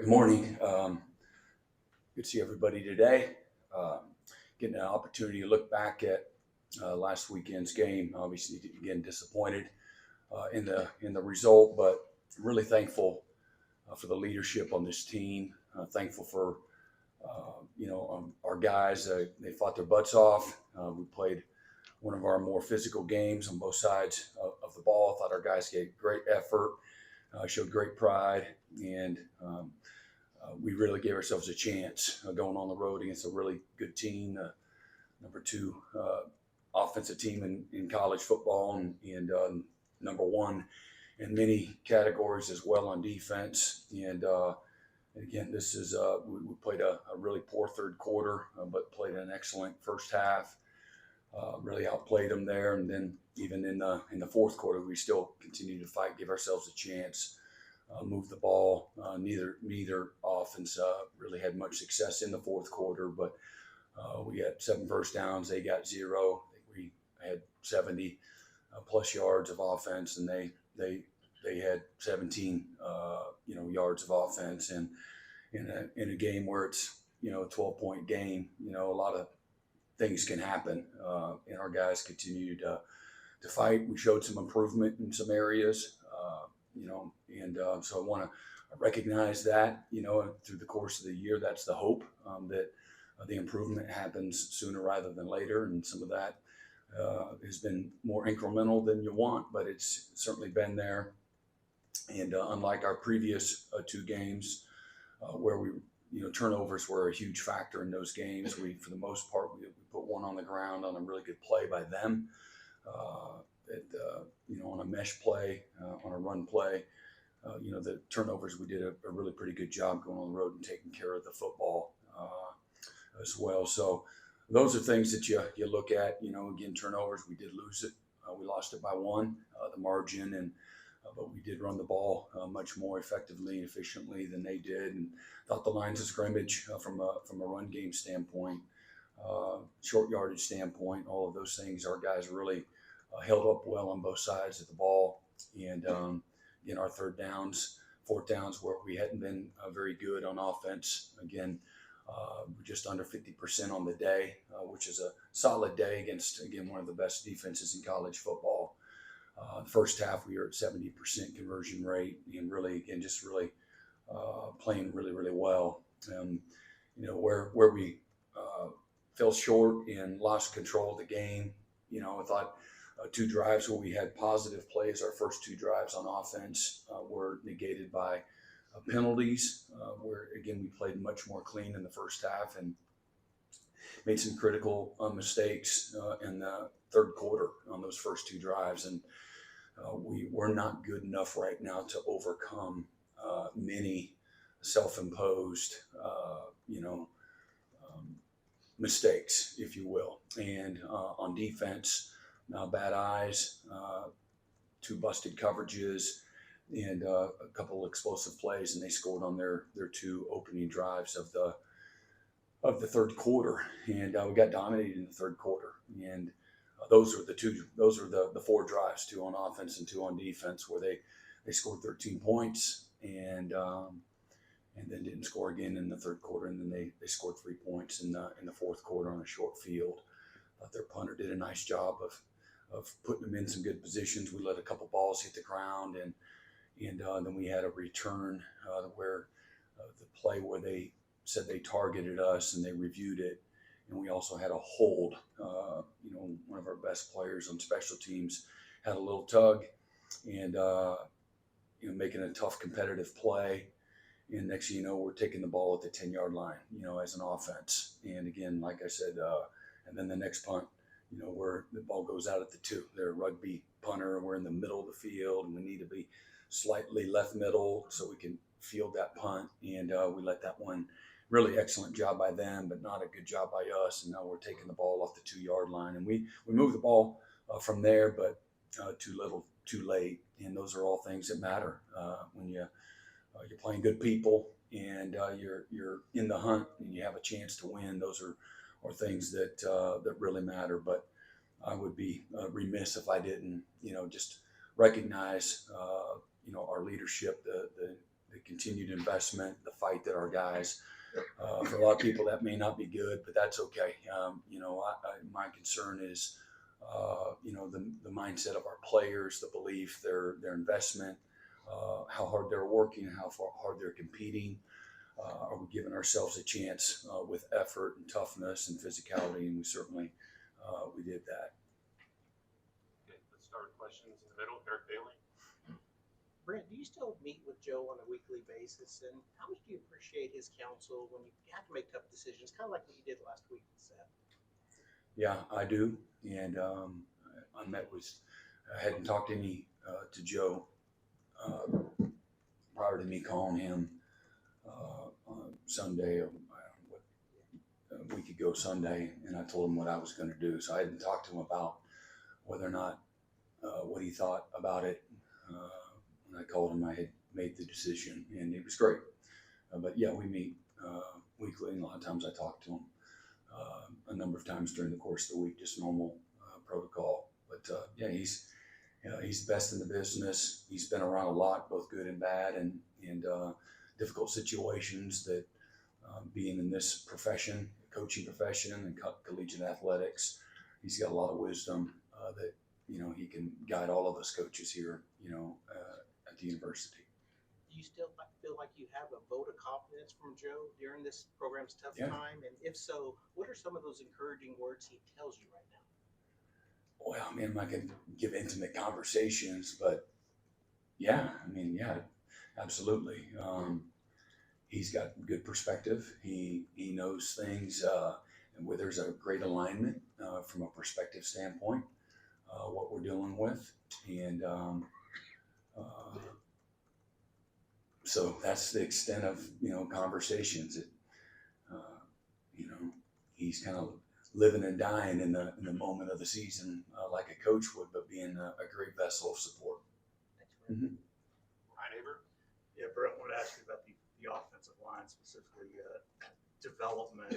Good morning. Good to see everybody today. Getting an opportunity to look back at last weekend's game. Obviously, again disappointed in the result, but really thankful for the leadership on this team. Thankful for our guys. They fought their butts off. We played one of our more physical games on both sides of the ball. Thought our guys gave great effort, showed great pride, and we really gave ourselves a chance going on the road against a really good team, number two offensive team in college football, and number one in many categories as well on defense. And again, this is we played a really poor third quarter, but played an excellent first half. Really outplayed them there, and then even in the fourth quarter, we still continued to fight, give ourselves a chance. Move the ball. Neither offense really had much success in the fourth quarter, but we got 7 first downs. They got 0. We had 70 plus yards of offense, and they had 17 yards of offense. And in a game where it's a 12-point game, a lot of things can happen, and our guys continued to fight. We showed some improvement in some areas. So I want to recognize that, through the course of the year. That's the hope, that the improvement happens sooner rather than later. And some of that has been more incremental than you want, but it's certainly been there. And unlike our previous 2 games, where turnovers were a huge factor in those games, for the most part, we put one on the ground on a really good play by them. On a mesh play, on a run play, the turnovers, we did a really pretty good job going on the road and taking care of the football as well. So those are things that you look at. Again, turnovers, we did lose it. We lost it by 1, the margin, but we did run the ball much more effectively and efficiently than they did, and thought the lines of scrimmage from a run game standpoint, short yardage standpoint, all of those things, our guys really held up well on both sides of the ball. And our third downs, fourth downs, where we hadn't been very good on offense. Again, just under 50% on the day, which is a solid day against, again, one of the best defenses in college football. The first half, we were at 70% conversion rate, and really, again, just really playing really, really well. Where we fell short and lost control of the game, I thought 2 drives where we had positive plays, our first 2 drives on offense, were negated by penalties, where, again, we played much more clean in the first half and made some critical mistakes in the third quarter on those first 2 drives. And we were not good enough right now to overcome many self-imposed, mistakes, if you will. And on defense, bad eyes, 2 busted coverages, and a couple explosive plays, and they scored on their 2 opening drives of the third quarter, and we got dominated in the third quarter. And those were the 4 drives, 2 on offense and 2 on defense, where they scored 13 points, and then didn't score again in the third quarter, and then they scored 3 points in the fourth quarter on a short field. Their punter did a nice job of putting them in some good positions. We let a couple balls hit the ground, and then we had a return where the play where they said they targeted us, and they reviewed it, and we also had a hold. One of our best players on special teams had a little tug, and making a tough competitive play. And next thing you know, we're taking the ball at the 10-yard line, as an offense. And again, like I said, and then the next punt, where the ball goes out at the 2. They're a rugby punter, and we're in the middle of the field, and we need to be slightly left middle so we can field that punt. And we let that one. Really excellent job by them, but not a good job by us. And now we're taking the ball off the 2-yard line, and we moved the ball from there, but too little, too late. And those are all things that matter when you're playing good people, and you're in the hunt, and you have a chance to win. Those are things that really matter. But I would be remiss if I didn't, just recognize, our leadership, the the continued investment, the fight that our guys. For a lot of people, that may not be good, but that's okay. My concern is, the mindset of our players, the belief, their investment, how hard they're working, how hard they're competing. Are we giving ourselves a chance with effort and toughness and physicality? And we certainly we did that. Okay, let's start with questions in the middle. Eric Bailey. Brent, do you still meet with Joe on a weekly basis, and how much do you appreciate his counsel when you have to make tough decisions, kind of like what you did last week with Seth? Yeah, I do, and I hadn't talked to Joe prior to me calling him on Sunday, a week ago Sunday, and I told him what I was going to do. So I hadn't talked to him about whether or not what he thought about it. When I called him, I had made the decision, and it was great. But yeah, we meet weekly, and a lot of times I talk to him a number of times during the course of the week, just normal protocol. But yeah, he's the best in the business. He's been around a lot, both good and bad, and difficult situations that being in this profession, coaching profession, and collegiate athletics, he's got a lot of wisdom that he can guide all of us coaches here, at the university. Do you still feel like you have a vote of confidence from Joe during this program's tough time? And if so, what are some of those encouraging words he tells you right now? Well, I mean, I'm not going to give intimate conversations, but yeah, absolutely. He's got good perspective. He knows things, and where there's a great alignment from a perspective standpoint, what we're dealing with, and so that's the extent of conversations. He's kind of living and dying in the moment of the season, like a coach would, but being a great vessel of support. Thanks, Mm-hmm. Ryan Aber. Yeah, Brent, I wanted to ask you about the offensive line, specifically development.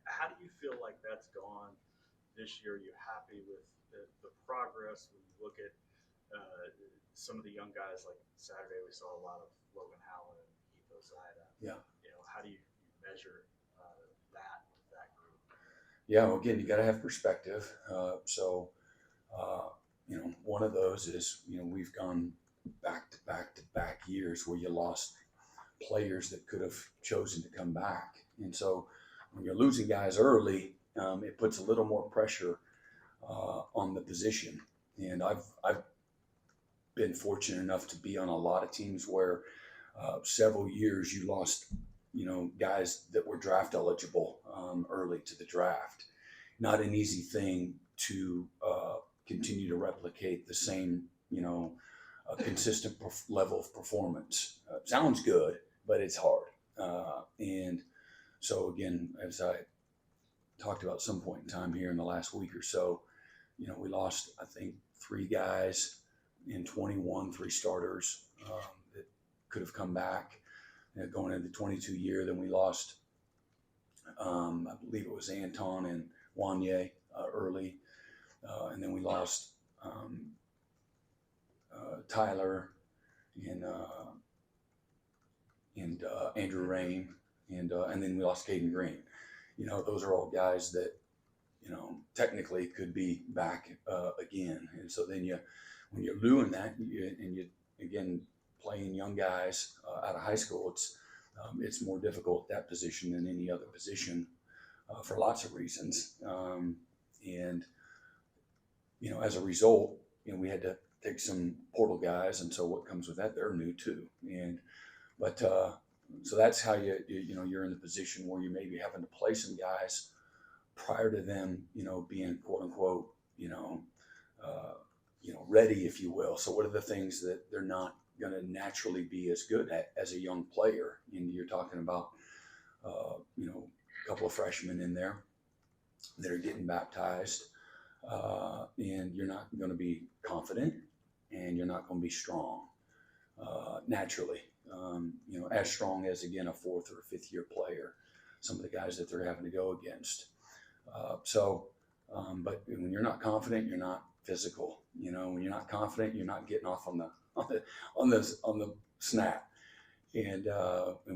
How do you feel like that's gone this year? Are you happy with the progress? When you look at some of the young guys, like Saturday, we saw a lot of Logan Howland and Keith Ozida. Yeah. How do you measure that group? Yeah, well, again, you got to have perspective. One of those is, we've gone back to back years where you lost players that could have chosen to come back. And so when you're losing guys early, it puts a little more pressure on the position. And I've been fortunate enough to be on a lot of teams where several years you lost, guys that were draft eligible early to the draft. Not an easy thing to continue to replicate the same, consistent level of performance. Sounds good, but it's hard. And so again, as I talked about some point in time here in the last week or so, we lost, I think, 3 guys in 21, 3 starters that could have come back going into the 22 year. Then we lost, I believe it was Anton and Wanye early. And then we lost Tyler and Andrew Rain, and then we lost Caden Green. Those are all guys that technically could be back again. And so then when you're doing that, and you again playing young guys out of high school, it's more difficult at that position than any other position for lots of reasons. And as a result, we had to take some portal guys, and so what comes with that, they're new too. So that's how you're in the position where you may be having to play some guys prior to them, being quote unquote, ready, if you will. So what are the things that they're not going to naturally be as good at as a young player? And you're talking about, a couple of freshmen in there that are getting baptized, and you're not going to be confident, and you're not going to be strong naturally. As strong as, again, a 4th or 5th year player, some of the guys that they're having to go against. But when you're not confident, you're not physical. When you're not confident, you're not getting off on the snap. And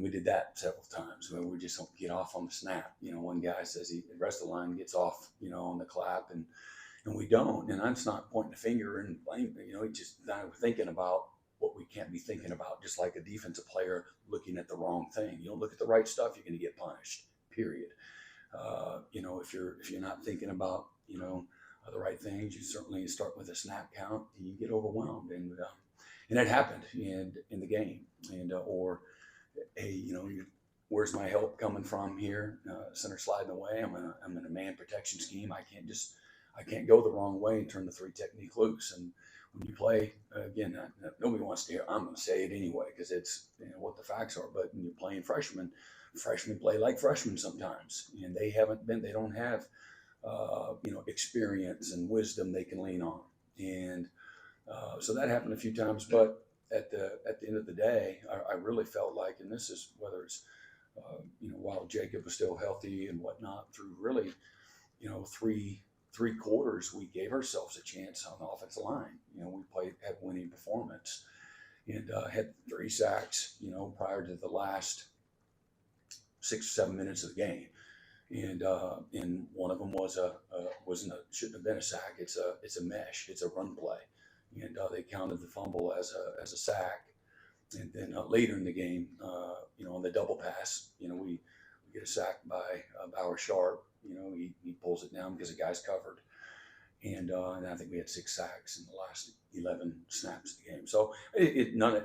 we did that several times where we just don't get off on the snap. One guy says the rest of the line gets off, on the clap, and we don't. And that's not pointing a finger and blame. It's just not thinking about what we can't be thinking about. Just like a defensive player looking at the wrong thing. You don't look at the right stuff, you're going to get punished. Period. If you're not thinking about the right things, you certainly start with a snap count and you get overwhelmed. And it happened in the game. Or hey, where's my help coming from here? Center sliding away. I'm in a man protection scheme. I can't go the wrong way and turn the 3 technique loose. And when you play, again, nobody wants to hear, I'm going to say it anyway, because it's what the facts are. But when you're playing freshmen play like freshmen sometimes, and they don't have, experience and wisdom they can lean on. And so that happened a few times. But at the end of the day, I really felt like, and this is whether it's, while Jacob was still healthy and whatnot, through really, three quarters, we gave ourselves a chance on the offensive line. We had winning performance, and had 3 sacks, prior to the last 6 or 7 minutes of the game. And one of them shouldn't have been a sack. It's a mesh. It's a run play, and they counted the fumble as a sack. And then later in the game, on the double pass, we get a sack by Bauer Sharp. He pulls it down because the guy's covered. And I think we had 6 sacks in the last 11 snaps of the game. So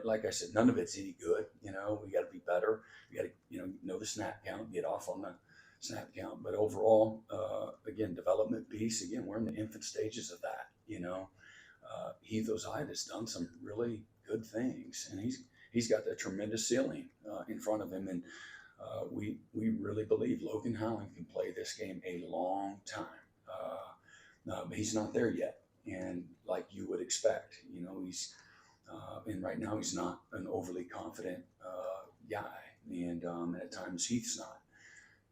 like I said, none of it's any good. We got to be better. We got to, know the snap count, get off on the snap count. But overall, again, development piece. Again, we're in the infant stages of that. Heath Ozide has done some really good things, and he's got a tremendous ceiling in front of him. And we really believe Logan Howland can play this game a long time. But he's not there yet, and like you would expect, he's and right now he's not an overly confident guy, and at times Heath's not,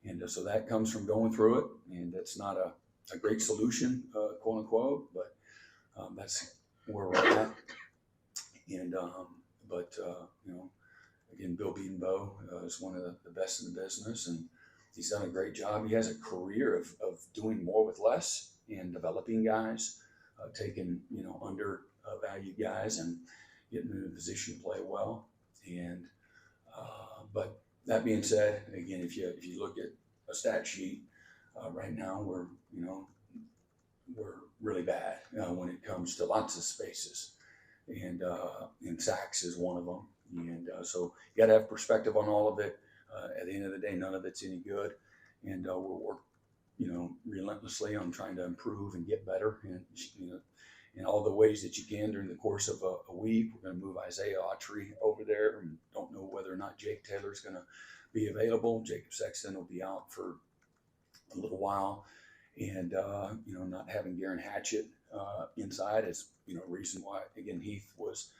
and so that comes from going through it, and that's not a great solution, quote unquote, but that's where we're at. And again, Bill Beatonbow is one of the best in the business, and he's done a great job. He has a career of doing more with less and developing guys, taking undervalued guys and getting them in a position to play well. And but that being said, again, if you look at a stat sheet right now, we're really bad when it comes to lots of spaces, and sacks is one of them. And so you got to have perspective on all of it. At the end of the day, none of it's any good, and we'll work relentlessly on trying to improve and get better, and in all the ways that you can during the course of a week. We're going to move Isaiah Autry over there, and don't know whether or not Jake Taylor's going to be available. Jacob Sexton will be out for a little while, and not having Garen Hatchett inside is reason why, again, Heath was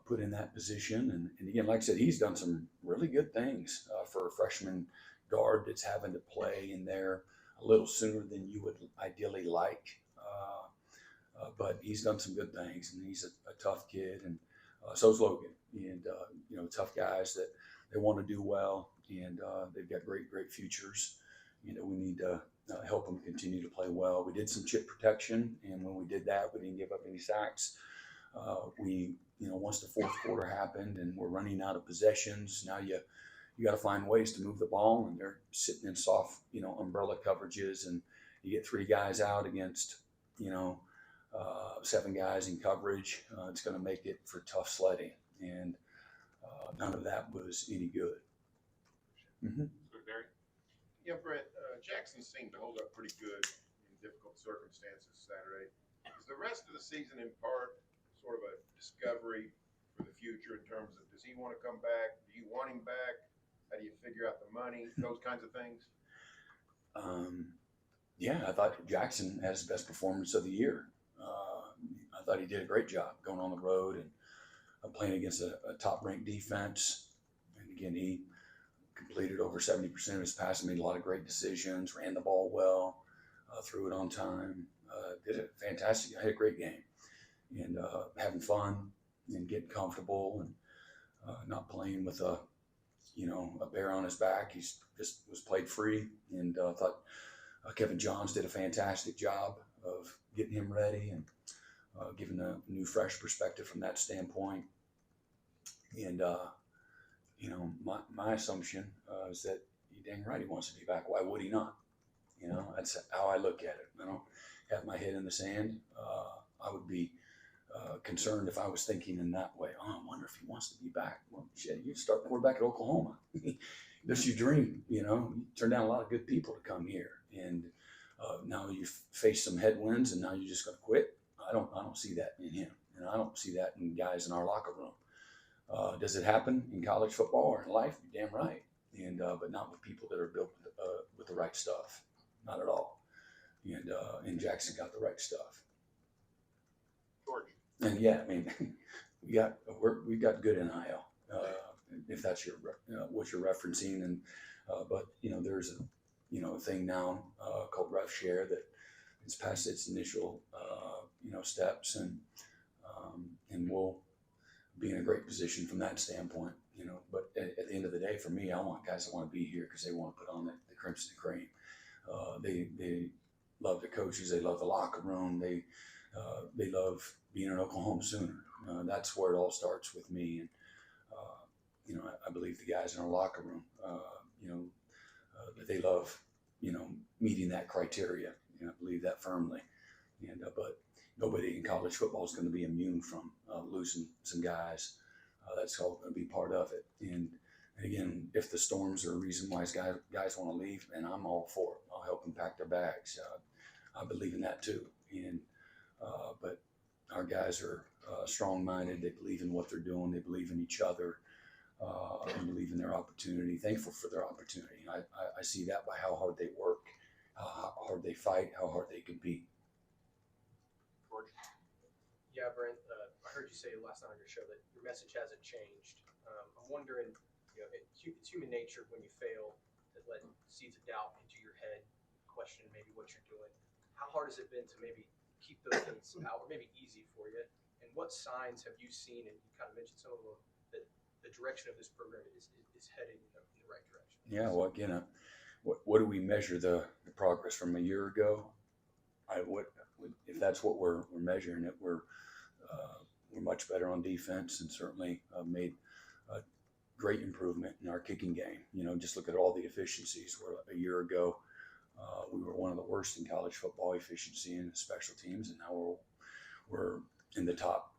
put in that position. And again, like I said, he's done some really good things for a freshman guard that's having to play in there a little sooner than you would ideally like. But he's done some good things, and he's a tough kid, and so's Logan. And tough guys that they want to do well, and they've got great futures. We need to help them continue to play well. We did some chip protection, and when we did that, we didn't give up any sacks. Once the fourth quarter happened and we're running out of possessions, now you got to find ways to move the ball, and they're sitting in soft, umbrella coverages, and you get 3 guys out against, 7 guys in coverage. It's going to make it for tough sledding, and none of that was any good. Mm-hmm. Barry? Yeah, Brent, Jackson seemed to hold up pretty good in difficult circumstances Saturday. Is the rest of the season in part sort of a discovery for the future in terms of, does he want to come back? Do you want him back? How do you figure out the money? Those kinds of things? Yeah, I thought Jackson had his best performance of the year. I thought he did a great job going on the road and playing against a top-ranked defense. And again, he completed over 70% of his passes, made a lot of great decisions, ran the ball well, threw it on time, did it fantastic. I had a great game, and having fun and getting comfortable, and not playing with a a bear on his back. He's just was played free, and thought Kevin Johns did a fantastic job of getting him ready and giving a new, fresh perspective from that standpoint. And my assumption is that you're dang right he wants to be back. Why would he not? That's how I look at it. I don't have my head in the sand. I would be concerned if I was thinking in that way. Oh, I wonder if he wants to be back. Well, shit, you start quarterback at Oklahoma. That's your dream. You turn down a lot of good people to come here, and now you face some headwinds, and now you're just going to quit. I don't see that in him, and I don't see that in guys in our locker room. Does it happen in college football or in life? You're damn right, and but not with people that are built with the right stuff. Not at all. And Jackson got the right stuff. George. And yeah, I mean, we got good NIL. If that's what you're referencing, and but there's a thing now called Rev Share that it's past its initial steps, and we'll be in a great position from that standpoint. But at the end of the day, for me, I want guys that want to be here because they want to put on the crimson and cream. They love the coaches. They love the locker room. They love being an Oklahoma Sooner. That's where it all starts with me. And I believe the guys in our locker room, that they love, meeting that criteria. I believe that firmly. And but nobody in college football is going to be immune from losing some guys. That's all going to be part of it. And again, if the storms are a reason why guys want to leave, and I'm all for it. I'll help them pack their bags. I believe in that too. And but our guys are strong-minded. They believe in what they're doing. They believe in each other. And believe in their opportunity. Thankful for their opportunity. I see that by how hard they work, how hard they fight, how hard they compete. George. Yeah, Brent, I heard you say last night on your show that your message hasn't changed. I'm wondering, it's human nature when you fail to let seeds of doubt into your head, question maybe what you're doing. How hard has it been to maybe keep those things out, or maybe easy for you? And what signs have you seen, and you kind of mentioned some of them, that the direction of this program is heading in the right direction? Yeah, well, again, what do we measure the progress from a year ago? If that's what we're measuring it, we're much better on defense, and certainly made a great improvement in our kicking game. Just look at all the efficiencies. Where a year ago we were one of the worst in college football efficiency in special teams, and now we're in the top.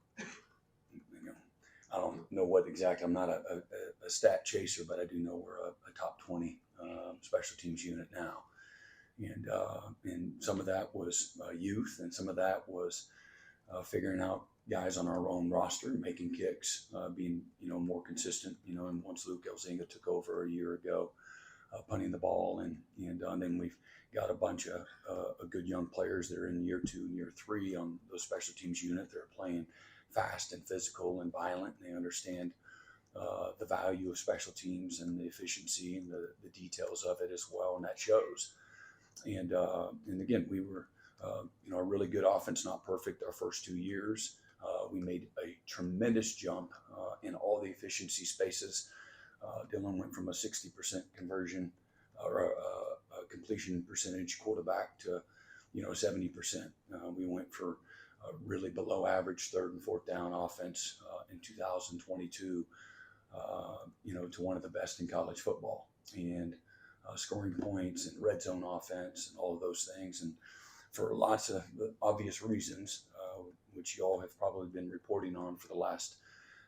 I don't know what exactly. I'm not a stat chaser, but I do know we're a top 20 special teams unit now. And some of that was youth, and some of that was figuring out guys on our own roster, making kicks, being more consistent. And once Luke Elzinga took over a year ago, punting the ball, and then we've got a bunch of good young players that are in year 2 and year 3 on those special teams unit. They're playing fast and physical and violent, and they understand the value of special teams and the efficiency and the details of it as well, and that shows. And again, we were a really good offense, not perfect our first 2 years. We made a tremendous jump in all the efficiency spaces. Dylan went from a 60% conversion or a completion percentage quarterback to 70%. We went for really below average 3rd and 4th down offense in 2022, to one of the best in college football, and scoring points and red zone offense and all of those things. And for lots of obvious reasons, which you all have probably been reporting on for the last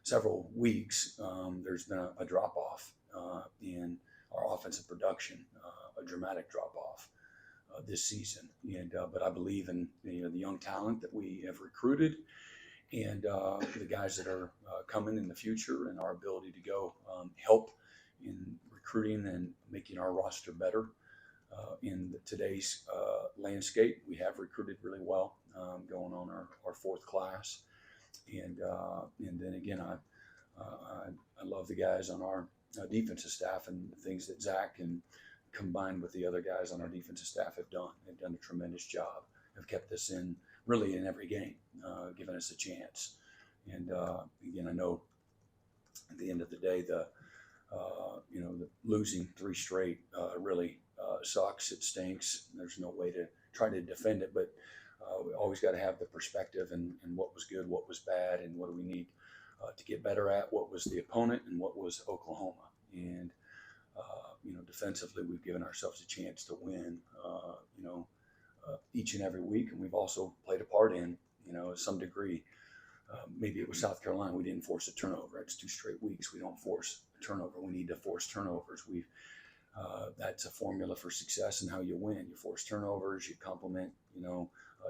several weeks, there's been a drop off in our offensive production, a dramatic drop off this season. And but I believe in the young talent that we have recruited, and the guys that are coming in the future, and our ability to go help in recruiting and making our roster better. In today's landscape, we have recruited really well, going on our 4th class, and then again, I love the guys on our defensive staff, and the things that Zach and combined with the other guys on our defensive staff have done. They've done a tremendous job. Have kept us in every game, given us a chance. And again, I know at the end of the day, Losing 3 straight really sucks. It stinks. There's no way to try to defend it, but we always got to have the perspective and what was good, what was bad, and what do we need to get better at, what was the opponent and what was Oklahoma. And, defensively, we've given ourselves a chance to win, each and every week. And we've also played a part in, some degree. Maybe it was South Carolina. We didn't force a turnover. It's 2 straight weeks. We don't force a turnover. We need to force turnovers. That's a formula for success and how you win. You force turnovers, you complement,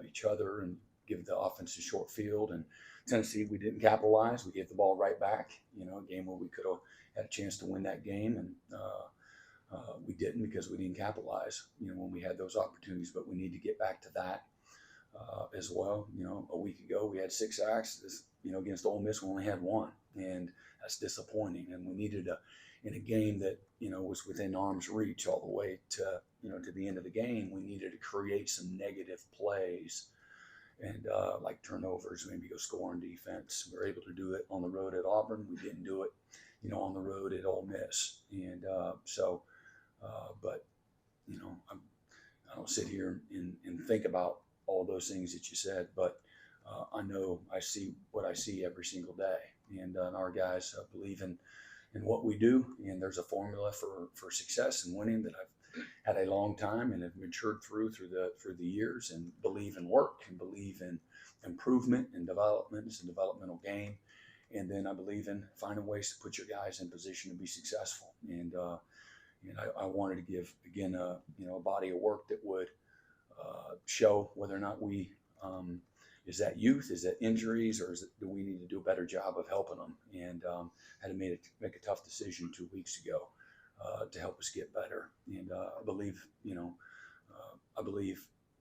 each other and give the offense a short field. And Tennessee, we didn't capitalize. We gave the ball right back, a game where we could have had a chance to win that game. And we didn't because we didn't capitalize, when we had those opportunities. But we need to get back to that as well. A week ago we had 6 sacks. Against Ole Miss we only had 1, and that's disappointing. And we needed in a game that was within arm's reach all the way to to the end of the game. We needed to create some negative plays and like turnovers, maybe go score on defense. We were able to do it on the road at Auburn. We didn't do it, on the road at Ole Miss. And but I don't sit here and think about all those things that you said, but I know I see what I see every single day, and our guys believe in what we do, and there's a formula for success and winning that I've had a long time and have matured through the years, and believe in work and believe in improvement and development. It's a developmental game, and then I believe in finding ways to put your guys in position to be successful. And I wanted to give again a body of work that would show whether or not we is that youth, is that injuries, or do we need to do a better job of helping them? And had to make a tough decision 2 weeks ago to help us get better. And I believe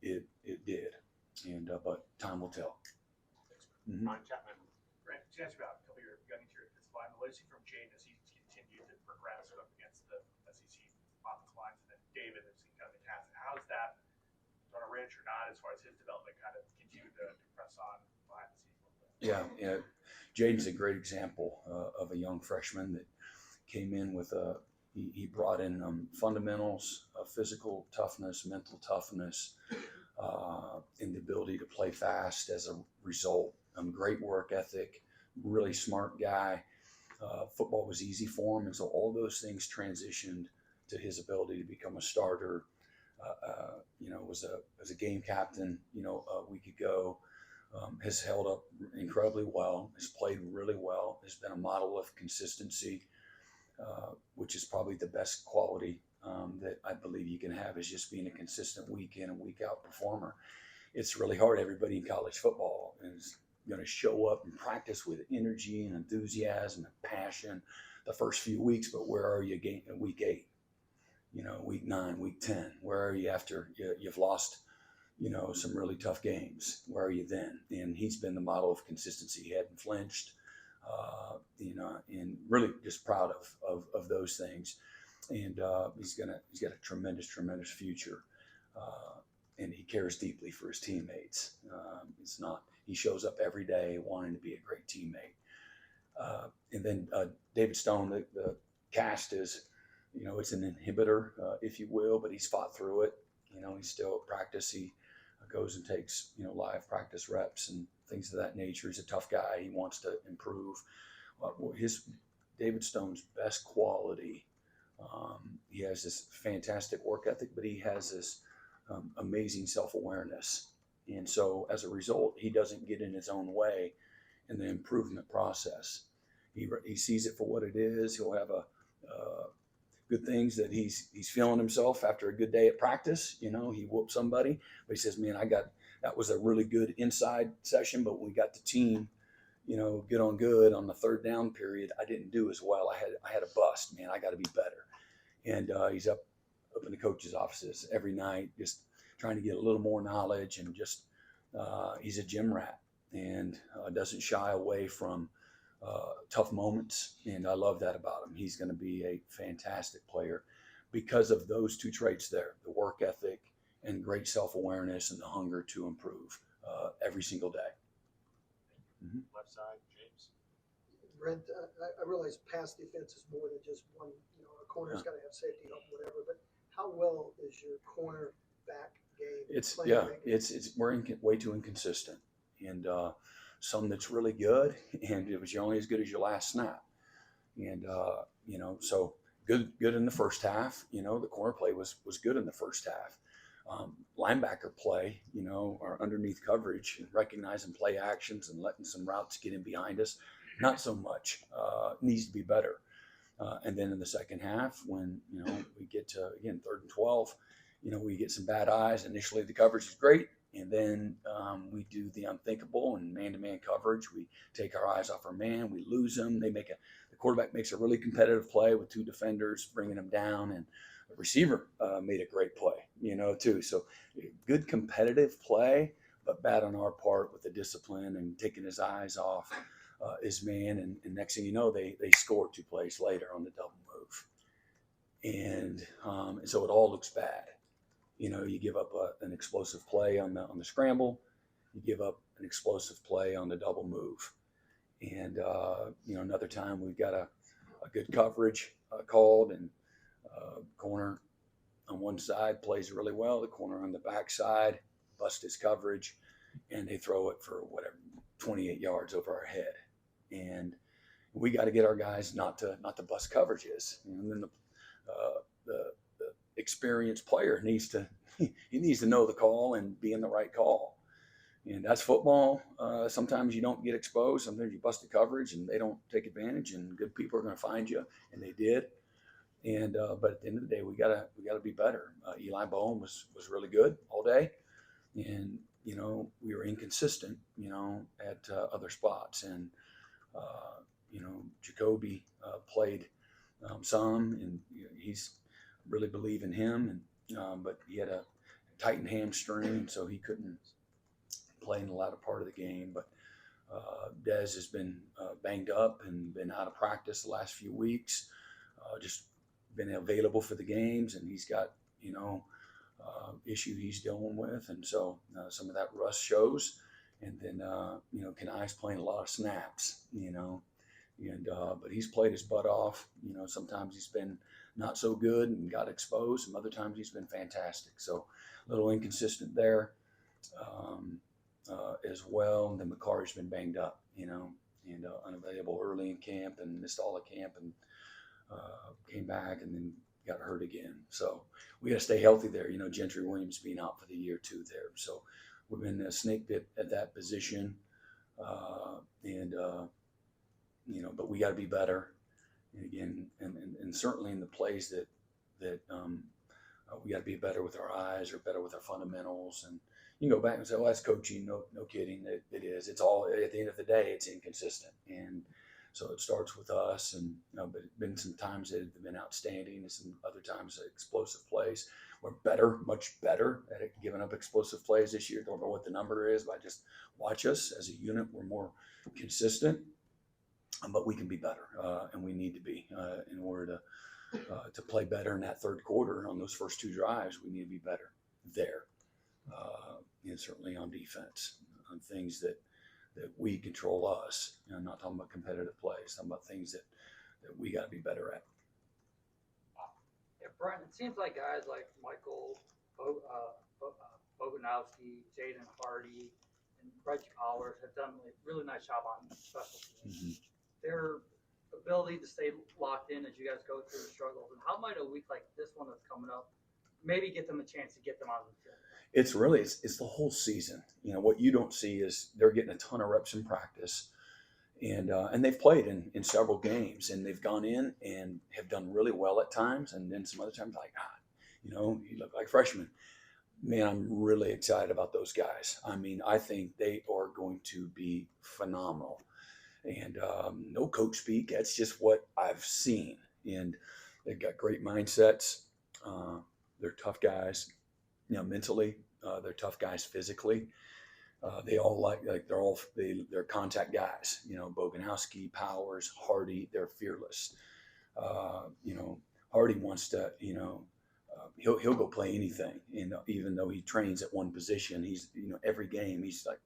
it did. And but time will tell. Mm-hmm. Ryan Chapman. Brent, to ask about a couple of your young interior defensive line, what do you see from Jane as he's continued to progress up against the SEC offensive lines, and then David has seen kind of the cast. How is that on a ranch or not, as far as his development, kind of continue to press on behind the scenes? Yeah. Jaden's a great example of a young freshman that came in with he brought in fundamentals, physical toughness, mental toughness, and the ability to play fast as a result. Great work ethic, really smart guy. Football was easy for him, and so all those things transitioned to his ability to become a starter. Was a game captain, a week ago. Has held up incredibly well, has played really well, has been a model of consistency, which is probably the best quality that I believe you can have, is just being a consistent week in and week out performer. It's really hard. Everybody in college football is going to show up and practice with energy and enthusiasm and passion the first few weeks, but where are you in week 8? Week 9, week 10, where are you after you've lost, some really tough games? Where are you then? And he's been the model of consistency. He hadn't flinched, and really just proud of those things. And he's got a tremendous future. And he cares deeply for his teammates. He shows up every day wanting to be a great teammate. And then David Stone, the cast is, it's an inhibitor, if you will, but he's fought through it. He's still at practice. He goes and takes, live practice reps and things of that nature. He's a tough guy. He wants to improve. David Stone's best quality, he has this fantastic work ethic, but he has this amazing self-awareness. And so as a result, he doesn't get in his own way in the improvement process. He sees it for what it is. He'll have good things that he's feeling himself after a good day at practice. He whooped somebody, but he says, man, that was a really good inside session, but when we got the team, good on the third down period, I didn't do as well. I had a bust, man. I got to be better. And he's up in the coach's offices every night, just trying to get a little more knowledge, and just he's a gym rat, and doesn't shy away from tough moments, and I love that about him. He's going to be a fantastic player because of those two traits there: the work ethic and great self-awareness, and the hunger to improve every single day. Left side, James. Brent, I realize pass defense is more than just one, a corner's got to have safety help, whatever, but how well is your cornerback game playing right now? We're way too inconsistent, and some that's really good, and it was only as good as your last snap, and so good in the first half. The corner play was good in the first half. Linebacker play, our underneath coverage and recognizing play actions and letting some routes get in behind us, not so much. Needs to be better. And then in the second half, when we get to again 3rd and 12, we get some bad eyes. Initially, the coverage is great, and then we do the unthinkable and man-to-man coverage. We take our eyes off our man. We lose them. The quarterback makes a really competitive play with 2 defenders, bringing them down, and the receiver made a great play, too. So good competitive play, but bad on our part with the discipline and taking his eyes off his man. And next thing you know, they score 2 plays later on the double move. And so it all looks bad. You give up an explosive play on the scramble. You give up an explosive play on the double move. And, another time we've got a good coverage called, and corner on one side plays really well. The corner on the back side busts his coverage, and they throw it for 28 yards over our head. And we got to get our guys not to bust coverages. And then the experienced player needs to know the call and be in the right call. And that's football. Sometimes you don't get exposed. Sometimes you bust the coverage and they don't take advantage, and good people are going to find you, and they did. And but at the end of the day, we gotta be better. Eli Bowen was really good all day, and we were inconsistent, at other spots. And Jacoby played some, and he's really believe in him, and but he had a tightened hamstring, so he couldn't play in the latter part of the game. But Dez has been banged up and been out of practice the last few weeks. Just been available for the games, and he's got issue he's dealing with, and so some of that rust shows. And then Kanai's playing a lot of snaps, and but he's played his butt off. Sometimes he's been not so good and got exposed. Some other times he's been fantastic. So a little inconsistent there as well. And then McCarty's been banged up, and unavailable early in camp and missed all of camp, and came back and then got hurt again. So we got to stay healthy there. Gentry Williams being out for the year too there. So we've been a snake bit at that position, but we got to be better. And again, and certainly in the plays that we got to be better with our eyes, or better with our fundamentals. And you can go back and say, "Well, that's coaching." No kidding. It is. It's all, at the end of the day, it's inconsistent. And so it starts with us, and but it's been some times that have been outstanding, and some other times explosive plays. We're much better at giving up explosive plays this year. Don't know what the number is, but just watch us as a unit. We're more consistent, but we can be better, and we need to be in order to play better in that third quarter. On those first 2 drives, we need to be better there, and certainly on defense, on things that we control us. I'm not talking about competitive plays. I'm talking about things that we got to be better at. Yeah, Brent, it seems like guys like Michael Boganowski, Jaden Hardy, and Reggie Allers have done a really nice job on special teams. Mm-hmm. Their ability to stay locked in as you guys go through the struggles, and how might a week like this one that's coming up maybe get them a chance to get them out of the field? It's really, it's the whole season. What you don't see is they're getting a ton of reps in practice, and they've played in several games, and they've gone in and have done really well at times, and then some other times like, you look like freshmen. Man, I'm really excited about those guys. I mean, I think they are going to be phenomenal. And no coach speak. That's just what I've seen. And they've got great mindsets. They're tough guys, mentally. They're tough guys physically. They all they're contact guys. Boganowski, Powers, Hardy. They're fearless. Hardy wants to. He'll go play anything. And even though he trains at one position, he's every game he's like,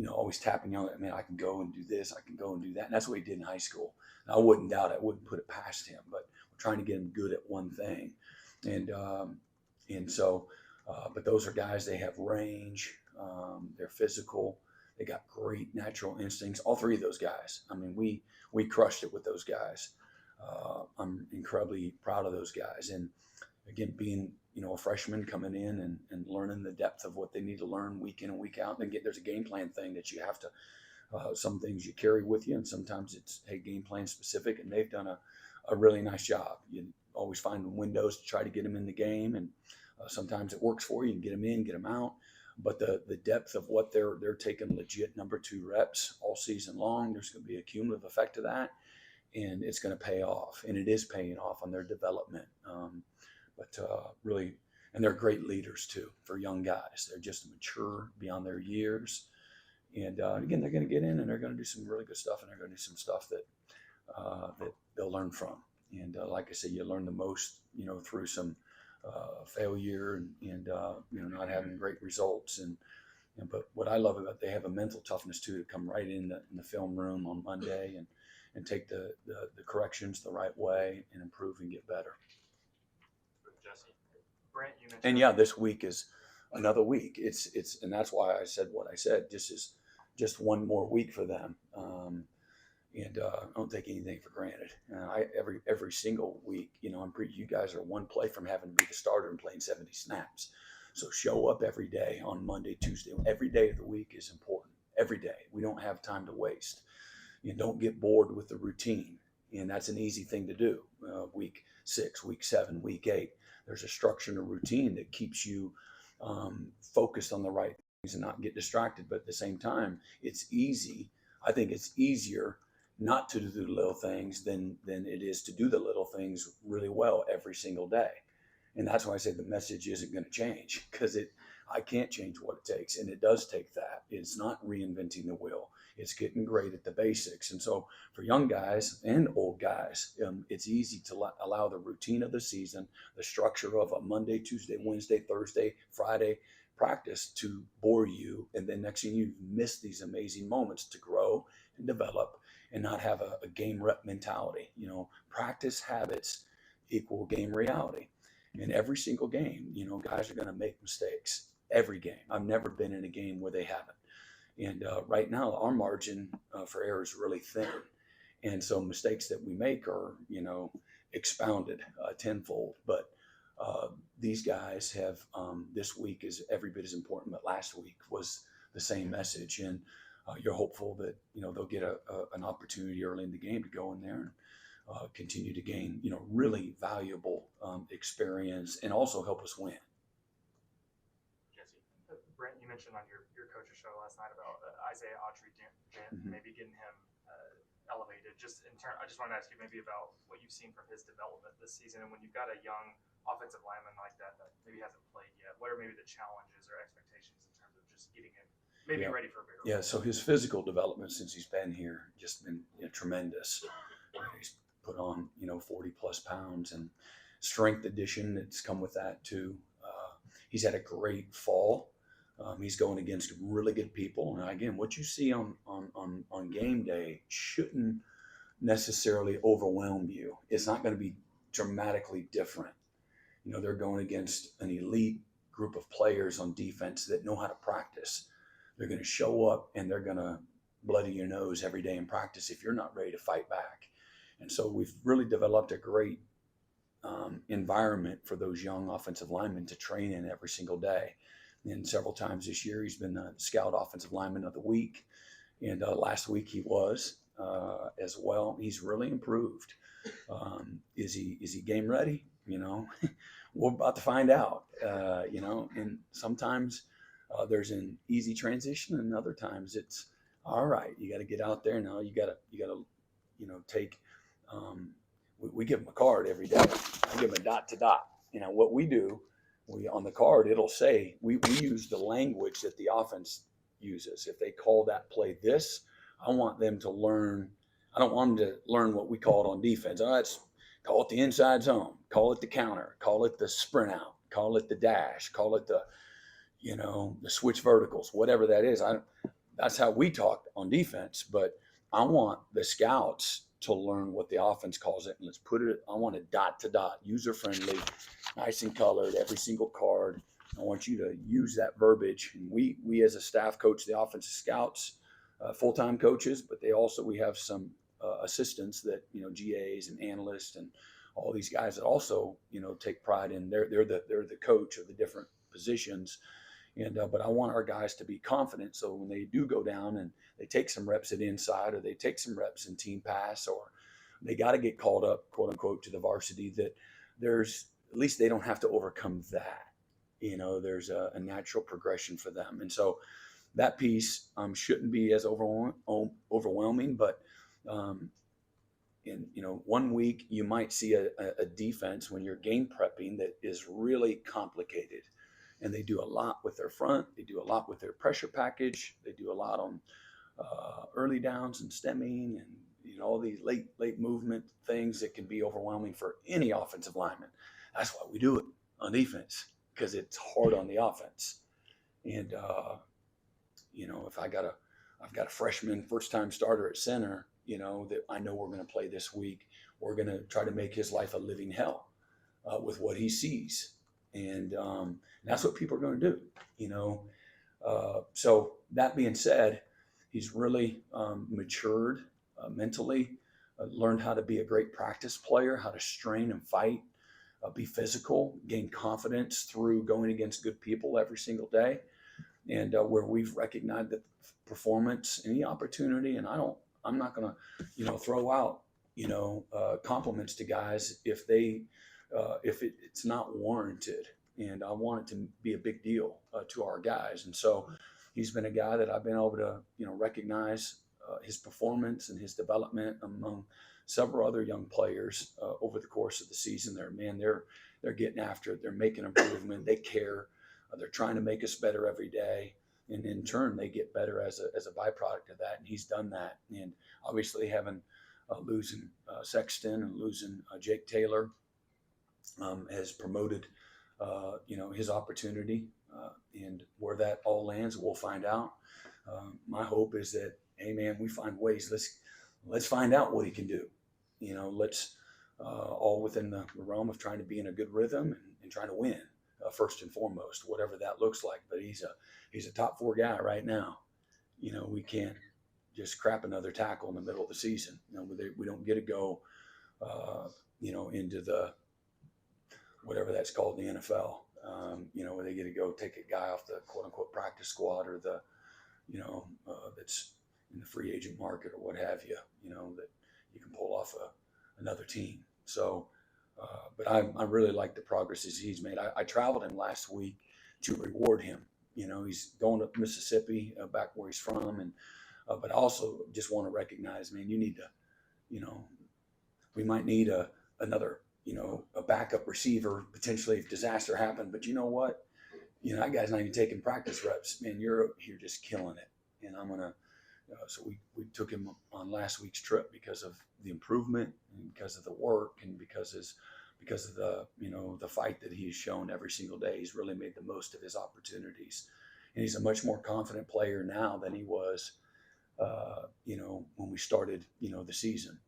always tapping you on that, man, I can go and do this, I can go and do that. And that's what he did in high school. And I wouldn't doubt it, I wouldn't put it past him, but we're trying to get him good at one thing. And so, but those are guys, they have range, they're physical, they got great natural instincts. All three of those guys. I mean, we crushed it with those guys. I'm incredibly proud of those guys. And again, being, a freshman coming in and learning the depth of what they need to learn week in and week out. And again, there's a game plan thing that you have to, some things you carry with you, and sometimes it's, hey, game plan specific, and they've done a really nice job. You always find windows to try to get them in the game, and sometimes it works for you and get them in, get them out. But the depth of what they're taking legit number 2 reps all season long, there's going to be a cumulative effect of that, and it's going to pay off, and it is paying off on their development. But really, and they're great leaders too for young guys. They're just mature beyond their years. And again, they're going to get in and they're going to do some really good stuff, and they're going to do some stuff that they'll learn from. And like I said, you learn the most, through some failure and not having great results. But what I love about it, they have a mental toughness too, to come right in the film room on Monday and take the corrections the right way and improve and get better. Jesse? Brent, you mentioned. And yeah, this week is another week. It's and that's why I said what I said. This is just one more week for them. And I don't take anything for granted. Every single week, you guys are one play from having to be the starter and playing 70 snaps. So show up every day on Monday, Tuesday. Every day of the week is important. Every day. We don't have time to waste. Don't get bored with the routine. And that's an easy thing to do. Week 6, week 7, week 8. There's a structure and a routine that keeps you focused on the right things and not get distracted. But at the same time, it's easy. I think it's easier not to do the little things than it is to do the little things really well every single day. And that's why I say the message isn't going to change, because I can't change what it takes. And it does take that. It's not reinventing the wheel. It's getting great at the basics. And so for young guys and old guys, it's easy to allow the routine of the season, the structure of a Monday, Tuesday, Wednesday, Thursday, Friday practice to bore you. And then next thing you miss these amazing moments to grow and develop and not have a game rep mentality. Practice habits equal game reality. In every single game, guys are going to make mistakes. Every game. I've never been in a game where they haven't. And right now, our margin for error is really thin. And so mistakes that we make are, expounded tenfold. But these guys have, this week is every bit as important, but last week was the same message. And you're hopeful that, they'll get an opportunity early in the game to go in there and continue to gain, really valuable experience and also help us win. Brent, you mentioned on your coach's show last night about Isaiah Autry, maybe getting him elevated. I just wanted to ask you maybe about what you've seen from his development this season, and when you've got a young offensive lineman like that maybe hasn't played yet, what are maybe the challenges or expectations in terms of just getting him maybe ready for a bigger role? So his physical development since he's been here just been tremendous. He's put on 40 plus pounds, and strength addition that's come with that too. He's had a great fall. He's going against really good people. And again, what you see on game day shouldn't necessarily overwhelm you. It's not going to be dramatically different. They're going against an elite group of players on defense that know how to practice. They're going to show up and they're going to bloody your nose every day in practice if you're not ready to fight back. And so we've really developed a great environment for those young offensive linemen to train in every single day. And several times this year, he's been the Scout Offensive Lineman of the Week. And last week he was as well. He's really improved. Is he game ready? We're about to find out. And sometimes there's an easy transition, and other times it's all right. You got to get out there now. You got to take. We give them a card every day. I give them a dot to dot. What we do. On the card, it'll say, we use the language that the offense uses. If they call that play this, I want them to learn. I don't want them to learn what we call it on defense. Let's call it the inside zone, call it the counter, call it the sprint out, call it the dash, call it the switch verticals, whatever that is. that's how we talk on defense. But I want the scouts to learn what the offense calls it. And let's put it, I want it dot to dot, user friendly, nice and colored, every single card. I want you to use that verbiage. And we as a staff coach the offensive scouts, full-time coaches, but we have some assistants that, GAs and analysts and all these guys that also, take pride in they're the coach of the different positions. And but I want our guys to be confident, so when they do go down and they take some reps at inside, or they take some reps in team pass, or they got to get called up, quote unquote, to the varsity, that there's at least they don't have to overcome that. There's a natural progression for them, and so that piece shouldn't be as overwhelming. But in 1 week you might see a defense when you're game prepping that is really complicated. And they do a lot with their front. They do a lot with their pressure package. They do a lot on early downs and stemming, and all these late movement things that can be overwhelming for any offensive lineman. That's why we do it on defense, because it's hard on the offense. And if I've got a freshman first time starter at center, that I know we're going to play this week, we're going to try to make his life a living hell with what he sees. And that's what people are going to do, So that being said, he's really matured mentally, learned how to be a great practice player, how to strain and fight, be physical, gain confidence through going against good people every single day. And where we've recognized that performance, any opportunity, and I'm not going to, throw out, compliments to guys if it's not warranted. And I want it to be a big deal to our guys. And so he's been a guy that I've been able to, recognize his performance and his development among several other young players over the course of the season. They're getting after it. They're making improvement. They care. They're trying to make us better every day. And in turn, they get better as a byproduct of that. And he's done that. And obviously losing Sexton and losing Jake Taylor has promoted his opportunity, and where that all lands, we'll find out. My hope is that, hey man, we find ways. Let's find out what he can do. Let's all within the realm of trying to be in a good rhythm and trying to win first and foremost, whatever that looks like. But he's a top 4 guy right now. We can't just crap another tackle in the middle of the season. We don't get to go, into the whatever that's called in the NFL, where they get to go take a guy off the quote unquote practice squad, or the, that's in the free agent market or what have you, that you can pull off another team. So, but I really like the progresses he's made. I traveled him last week to reward him. He's going to Mississippi, back where he's from. And, but I also just want to recognize, man, you need to, we might need another, a backup receiver potentially if disaster happened. But you know what? That guy's not even taking practice reps. Man, you're just killing it. And I'm gonna. So we took him on last week's trip because of the improvement and because of the work and because of the the fight that he's shown every single day. He's really made the most of his opportunities, and he's a much more confident player now than he was, when we started the season.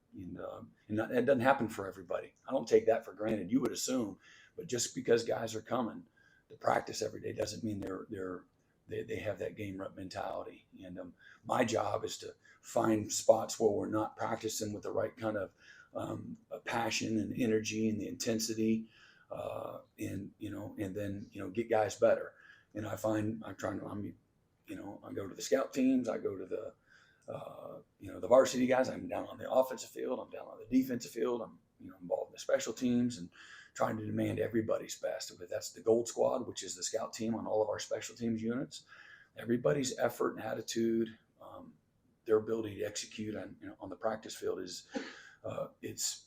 And that doesn't happen for everybody. I don't take that for granted. You would assume, but just because guys are coming to practice every day doesn't mean they have that game rep mentality. And my job is to find spots where we're not practicing with the right kind of passion and energy and the intensity, and then get guys better. And I go to the scout teams. I go to the the varsity guys. I'm down on the offensive field. I'm down on the defensive field. I'm involved in the special teams and trying to demand everybody's best. But that's the Gold Squad, which is the scout team on all of our special teams units. Everybody's effort and attitude, their ability to execute on the practice field is it's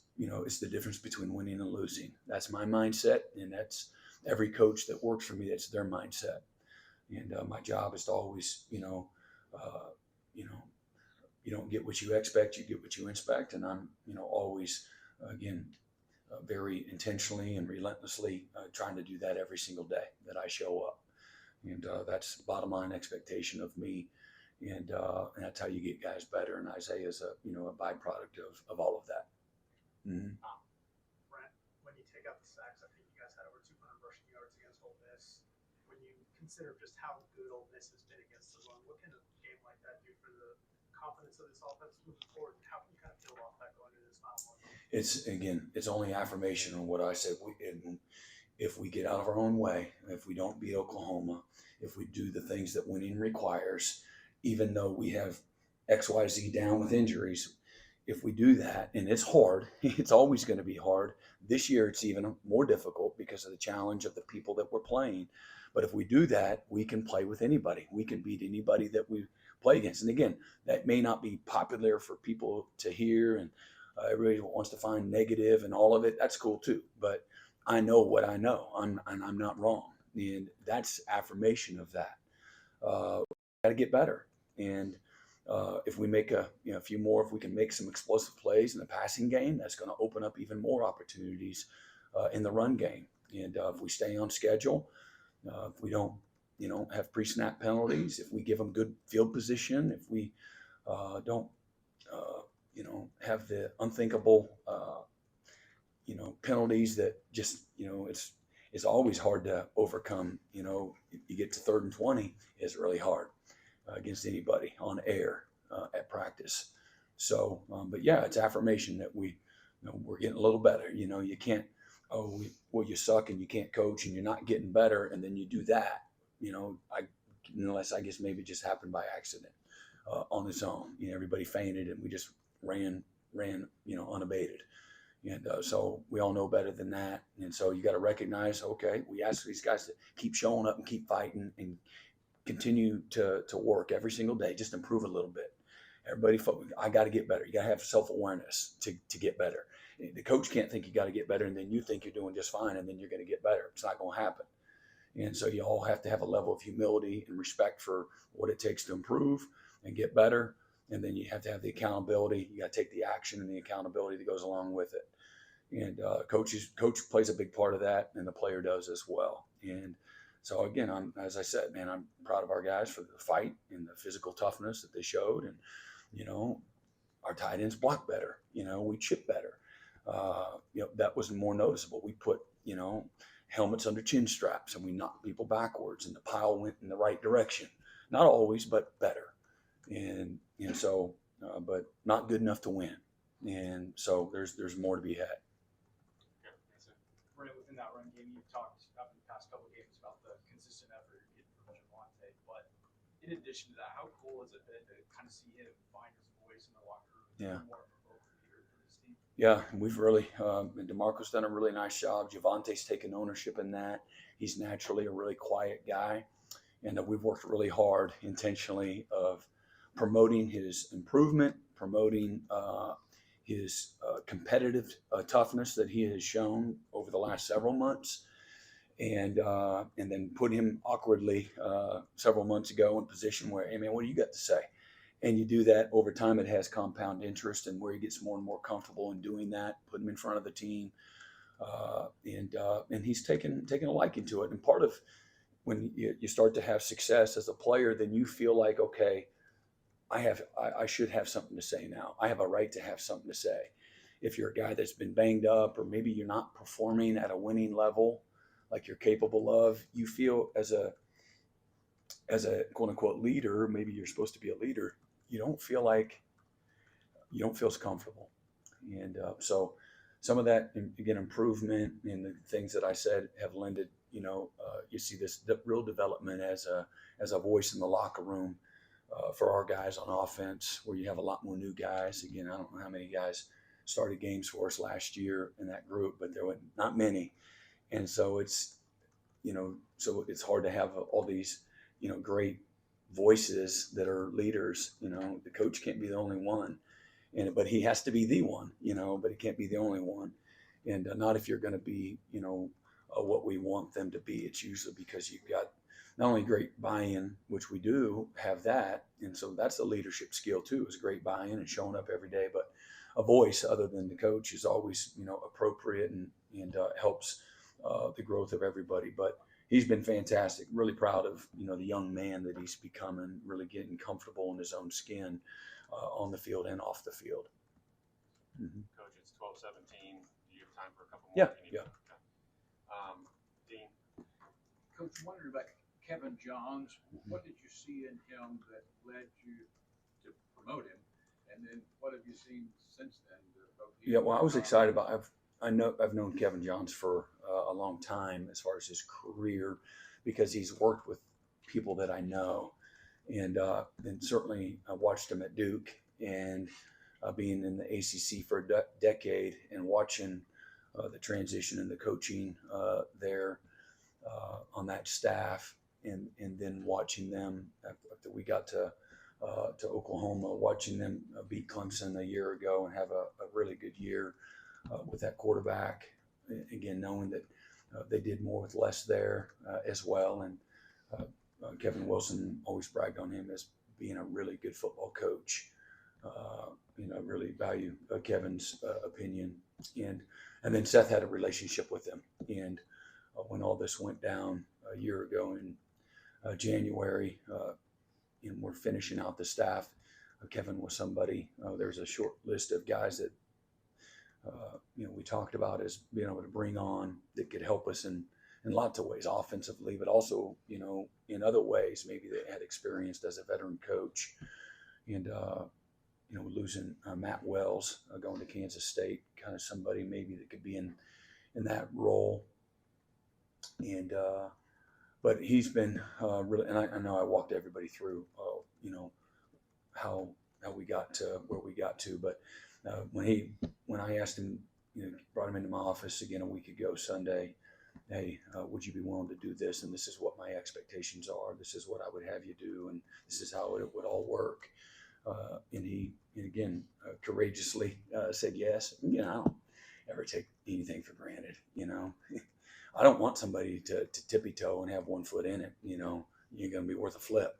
the difference between winning and losing. That's my mindset, and that's every coach that works for me. That's their mindset. And my job is to always you don't get what you expect, you get what you inspect. And I'm, always, again, very intentionally and relentlessly trying to do that every single day that I show up. And that's bottom line expectation of me. and that's how you get guys better. And Isaiah is a byproduct of all of that. Mm-hmm. Brent, when you take out the sacks, I think you guys had over 200 rushing yards against Ole Miss. When you consider just how good Ole Miss has been against the run, what can a game like that do for the confidence of this offense moving forward? And how can you kind of build off that going into this final one? It's only affirmation on what I said. If we get out of our own way, if we don't beat Oklahoma, if we do the things that winning requires, even though we have XYZ down with injuries, if we do that, and it's hard, it's always going to be hard. This year it's even more difficult because of the challenge of the people that we're playing. But if we do that, we can play with anybody. We can beat anybody that we play against. And again, that may not be popular for people to hear, and everybody wants to find negative and all of it. That's cool too. But I know what I know. I'm not wrong. And that's affirmation of that. Got to get better. And if we make a few more, if we can make some explosive plays in the passing game, that's going to open up even more opportunities in the run game. And if we stay on schedule, if we don't, have pre-snap penalties, if we give them good field position, if we don't, have the unthinkable, penalties that just, it's always hard to overcome. You get to 3rd and 20, it's really hard against anybody on air at practice. So, but yeah, it's affirmation that we're getting a little better. You can't, you suck and you can't coach and you're not getting better, and then you do that. Unless I guess maybe it just happened by accident on its own. Everybody fainted and we just ran, unabated. And so we all know better than that. And so you got to recognize, okay, we ask these guys to keep showing up and keep fighting and continue to work every single day, just improve a little bit. Everybody, I got to get better. You got to have self-awareness to get better. The coach can't think you got to get better and then you think you're doing just fine and then you're going to get better. It's not going to happen. And so you all have to have a level of humility and respect for what it takes to improve and get better. And then you have to have the accountability. You got to take the action and the accountability that goes along with it. And coach plays a big part of that, and the player does as well. And so again, as I said, man, I'm proud of our guys for the fight and the physical toughness that they showed. And our tight ends block better. We chip better. That was more noticeable. We put helmets under chin straps and we knocked people backwards, and the pile went in the right direction. Not always, but better. And but not good enough to win. And so there's more to be had. Right within that run game, you've talked about in the past couple of games about the consistent effort you're getting from Javonte. But in addition to that, how cool has it been to kind of see him find his voice in the locker room? Yeah. More of a vocal leader for this team? Yeah, we've really, DeMarco's done a really nice job. Javonte's taken ownership in that. He's naturally a really quiet guy. And we've worked really hard intentionally of promoting his improvement, promoting his competitive toughness that he has shown over the last several months, and then put him awkwardly several months ago in a position where, hey man, what do you got to say? And you do that over time, it has compound interest, and where he gets more and more comfortable in doing that, put him in front of the team, and he's taken a liking to it. And part of when you start to have success as a player, then you feel like, okay, I should have something to say now. I have a right to have something to say. If you're a guy that's been banged up, or maybe you're not performing at a winning level like you're capable of, you feel as a quote unquote leader, maybe you're supposed to be a leader, you don't feel as comfortable. And so some of that, again, improvement in the things that I said have lended, you see this real development as a voice in the locker room. For our guys on offense, where you have a lot more new guys. Again, I don't know how many guys started games for us last year in that group, but there were not many. And so it's hard to have all these, great voices that are leaders. The coach can't be the only one, but he has to be the one, but he can't be the only one. And not if you're going to be, what we want them to be. It's usually because you've got not only great buy-in, which we do have that, and so that's a leadership skill too, is great buy-in and showing up every day, but a voice other than the coach is always, appropriate and helps the growth of everybody. But he's been fantastic. Really proud of the young man that he's becoming, really getting comfortable in his own skin on the field and off the field. Mm-hmm. Coach, it's 12:17. Do you have time for a couple more? Yeah, yeah. Okay. Dean, Coach, wondering about Kevin Johns. What did you see in him that led you to promote him? And then what have you seen since then? Yeah, well, I was excited about. I've known Kevin Johns for a long time as far as his career, because he's worked with people that I know, and certainly I watched him at Duke, and being in the ACC for a decade and watching the transition and the coaching there on that staff, and then watching them after we got to Oklahoma, watching them beat Clemson a year ago and have a really good year with that quarterback. Again, knowing that they did more with less there as well. And Kevin Wilson always bragged on him as being a really good football coach. Really value Kevin's opinion. And then Seth had a relationship with him. And when all this went down a year ago in January, and we're finishing out the staff, Kevin was somebody. There's a short list of guys that we talked about as being able to bring on that could help us in lots of ways, offensively, but also in other ways. Maybe they had experienced as a veteran coach, and losing Matt Wells going to Kansas State, kind of somebody maybe that could be in that role. And but he's been really, and I know I walked everybody through how we got to where we got to. But when I asked him, brought him into my office again a week ago Sunday, hey, would you be willing to do this? And this is what my expectations are. This is what I would have you do, and this is how it would all work. And he, again, courageously said yes. I don't ever take anything for granted. I don't want somebody to tippy toe and have one foot in it. You're going to be worth a flip.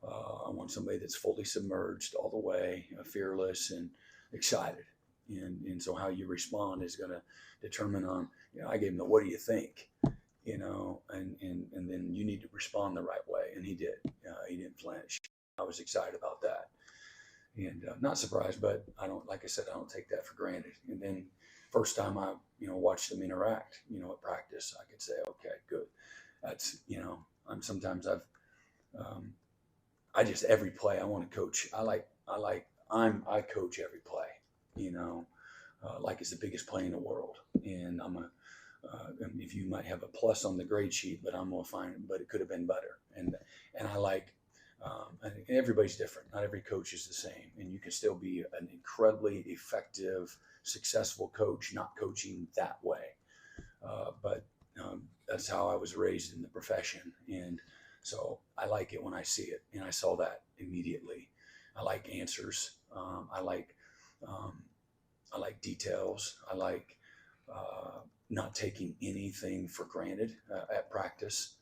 I want somebody that's fully submerged all the way, fearless and excited. And so how you respond is going to determine on, I gave him the, what do you think? And then you need to respond the right way. And he did. He didn't flinch. I was excited about that. And not surprised, but like I said, I don't take that for granted. And then first time I, watched them interact, at practice, I could say, okay, good. That's, I just, every play I want to coach. I coach every play, like it's the biggest play in the world. And if you might have a plus on the grade sheet, but I'm going to find it, but it could have been better. And I like, and everybody's different. Not every coach is the same, and you can still be an incredibly effective, successful coach, not coaching that way. But that's how I was raised in the profession, and so I like it when I see it, and I saw that immediately. I like answers. I like details. I like not taking anything for granted at practice.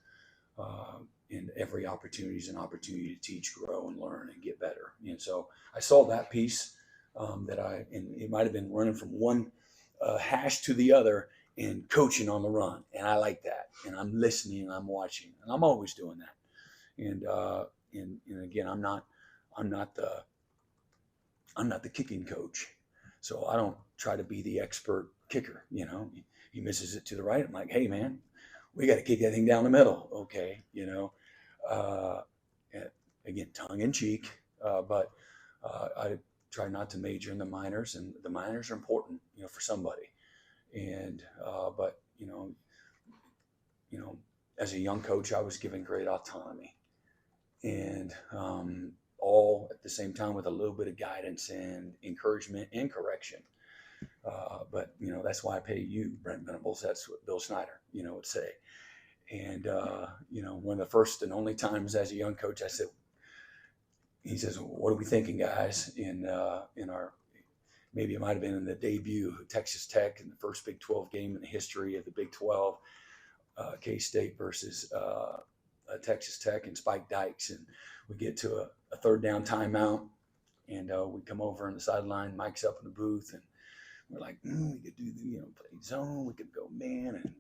And every opportunity is an opportunity to teach, grow, and learn and get better. And so I saw that piece and it might have been running from one hash to the other and coaching on the run. And I like that. And I'm listening and I'm watching, and I'm always doing that. And again, I'm not the kicking coach. So I don't try to be the expert kicker. He misses it to the right. I'm like, hey man, we got to kick that thing down the middle. Okay. Again, tongue in cheek, but I try not to major in the minors, and the minors are important, for somebody. And, but, as a young coach, I was given great autonomy, and all at the same time with a little bit of guidance and encouragement and correction. But, that's why I pay you, Brent Venables. That's what Bill Snyder, would say. And, one of the first and only times as a young coach, he says, what are we thinking, guys? In our, maybe it might've been in the debut of Texas Tech in the first Big 12 game in the history of the Big 12, K-State versus Texas Tech and Spike Dykes. And we get to a third down timeout, and we come over on the sideline, Mike's up in the booth, and we're like, we could do play zone, we could go man. And,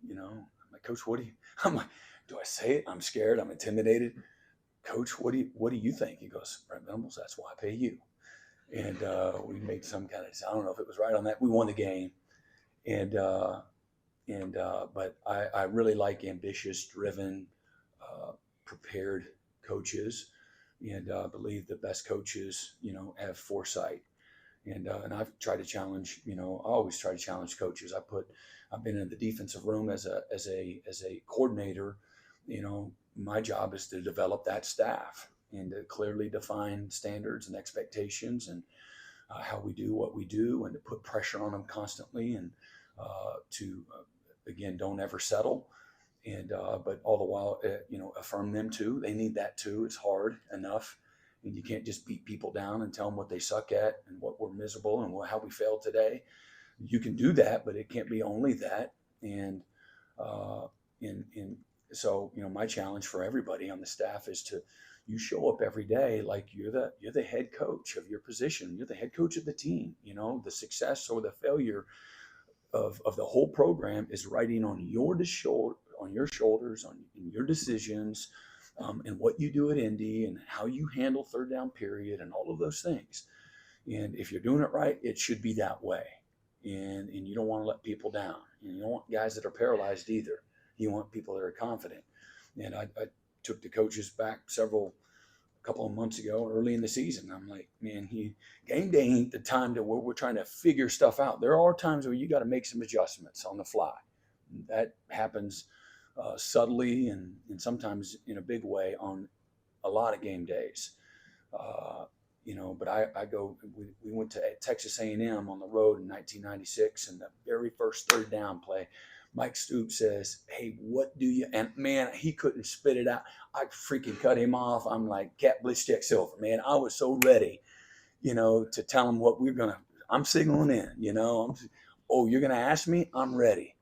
like, Coach, what do you, I'm like, do I say it? I'm scared. I'm intimidated. Coach, what do you think? He goes, Brent Venables, that's why I pay you. And we made some kind of, I don't know if it was right on that. We won the game. And but I really like ambitious, driven, prepared coaches. And I believe the best coaches, have foresight. And I've tried to challenge, I always try to challenge coaches. I've been in the defensive room as a coordinator. My job is to develop that staff and to clearly define standards and expectations and how we do what we do, and to put pressure on them constantly, and to again, don't ever settle. And but all the while, affirm them too. They need that too. It's hard enough. And you can't just beat people down and tell them what they suck at and what we're miserable and how we failed today. You can do that, but it can't be only that. And so, my challenge for everybody on the staff is you show up every day like you're the head coach of your position. You're the head coach of the team. The success or the failure of the whole program is riding on your shoulders, in your decisions. And what you do at Indy and how you handle third down period and all of those things. And if you're doing it right, it should be that way. And you don't want to let people down. And you don't want guys that are paralyzed either. You want people that are confident. And I took the coaches back a couple of months ago, early in the season. I'm like, man, game day ain't the time to where we're trying to figure stuff out. There are times where you got to make some adjustments on the fly. That happens subtly and sometimes in a big way on a lot of game days. But we went to Texas A&M on the road in 1996, and the very first third down play, Mike Stoops says, hey, what do you, and man, he couldn't spit it out. I freaking cut him off. I'm like, Cat Blitz Check Silver, man. I was so ready, to tell him what I'm signaling in, you're going to ask me? I'm ready.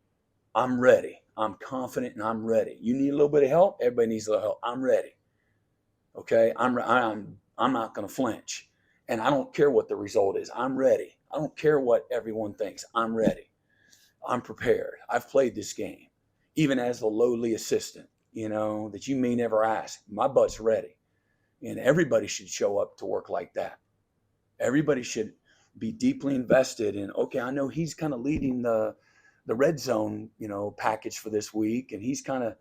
I'm confident and I'm ready. You need a little bit of help? Everybody needs a little help. I'm ready. Okay? I'm not going to flinch. And I don't care what the result is. I'm ready. I don't care what everyone thinks. I'm ready. I'm prepared. I've played this game, even as the lowly assistant, that you may never ask. My butt's ready. And everybody should show up to work like that. Everybody should be deeply invested in, okay, I know he's kind of leading the red zone, package for this week. And he's kind of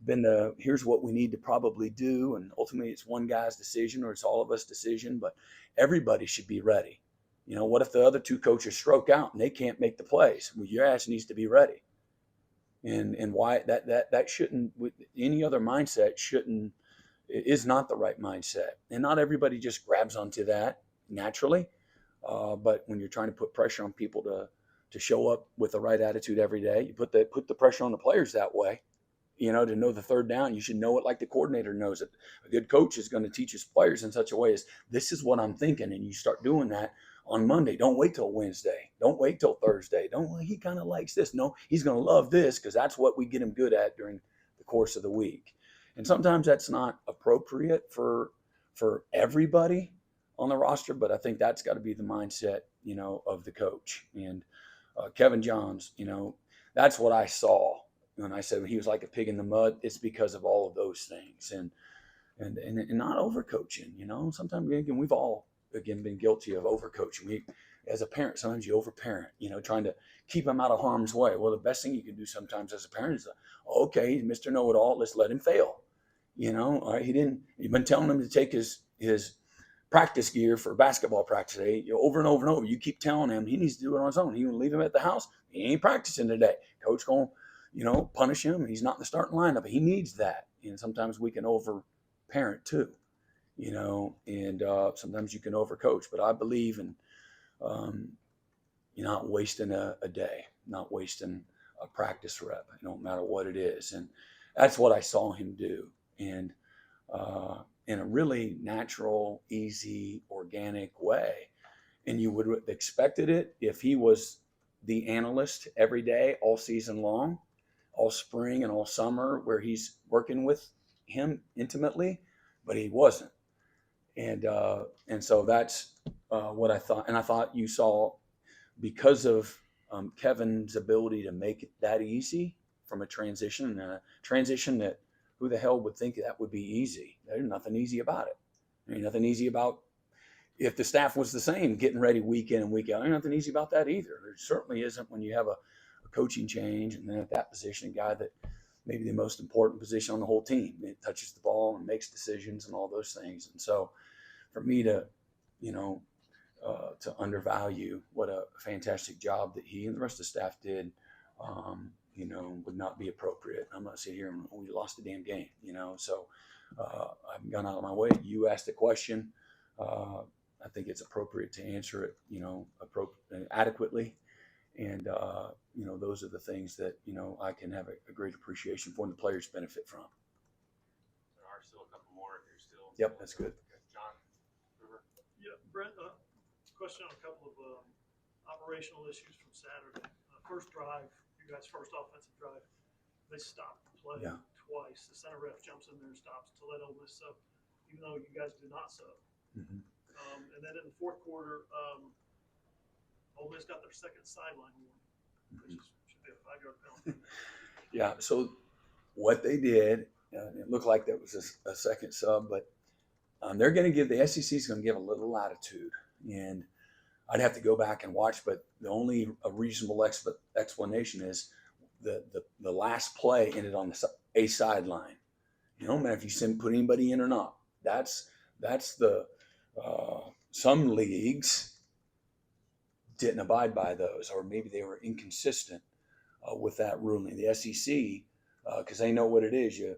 been here's what we need to probably do. And ultimately it's one guy's decision or it's all of us decision, but everybody should be ready. What if the other two coaches stroke out and they can't make the plays? Well, your ass needs to be ready. And why that shouldn't, with any other mindset is not the right mindset. And not everybody just grabs onto that naturally. But when you're trying to put pressure on people to show up with the right attitude every day, you put the pressure on the players that way, to know the third down. You should know it like the coordinator knows it. A good coach is going to teach his players in such a way as, this is what I'm thinking. And you start doing that on Monday. Don't wait till Wednesday. Don't wait till Thursday. He kind of likes this. No, he's going to love this, because that's what we get him good at during the course of the week. And sometimes that's not appropriate for everybody on the roster, but I think that's got to be the mindset, of the coach. And Kevin Johns, that's what I saw when I said he was like a pig in the mud. It's because of all of those things, and not overcoaching. Sometimes again, we've all been guilty of overcoaching. As a parent, sometimes you overparent, trying to keep them out of harm's way. Well, the best thing you can do sometimes as a parent is, okay, Mr. Know-it-all, let's let him fail. All right, you've been telling him to take his practice gear for basketball practice today, over and over and over. You keep telling him he needs to do it on his own. You can leave him at the house. He ain't practicing today. Coach going, punish him. He's not in the starting lineup. He needs that. And sometimes we can over parent too, and sometimes you can overcoach. But I believe in not wasting a day, not wasting a practice rep, no matter what it is. And that's what I saw him do. And in a really natural, easy, organic way. And you would have expected it if he was the analyst every day, all season long, all spring and all summer, where he's working with him intimately, but he wasn't. And so that's what I thought. And I thought you saw, because of Kevin's ability to make it that easy from a transition that who the hell would think that would be easy? There's nothing easy about it. There ain't nothing easy about if the staff was the same, getting ready week in and week out. There's nothing easy about that either. There certainly isn't when you have a coaching change and then at that position, a guy that maybe the most important position on the whole team. It touches the ball and makes decisions and all those things. And so for me to, to undervalue what a fantastic job that he and the rest of the staff did, would not be appropriate. I'm not sitting here and we lost the damn game, so I've gone out of my way. You asked a question. I think it's appropriate to answer it, adequately. And, those are the things that, I can have a great appreciation for and the players benefit from. There are still a couple more if you're still. Yep, that's good. Okay. John, River. Yeah, Brent, question on a couple of operational issues from Saturday. First drive, you guys' first offensive drive, they stopped the play twice. The center ref jumps in there and stops to let Ole Miss sub, even though you guys did not sub. Mm-hmm. And then in the fourth quarter, Ole Miss got their second sideline warning, which should be a 5-yard penalty. Yeah, so what they did, it looked like that was a second sub, but they're going to give, the SEC is going to give a little latitude. And I'd have to go back and watch, but the only a reasonable explanation is the last play ended on a sideline. No matter if you put anybody in or not. That's the some leagues didn't abide by those, or maybe they were inconsistent with that ruling. The SEC, because they know what it is, you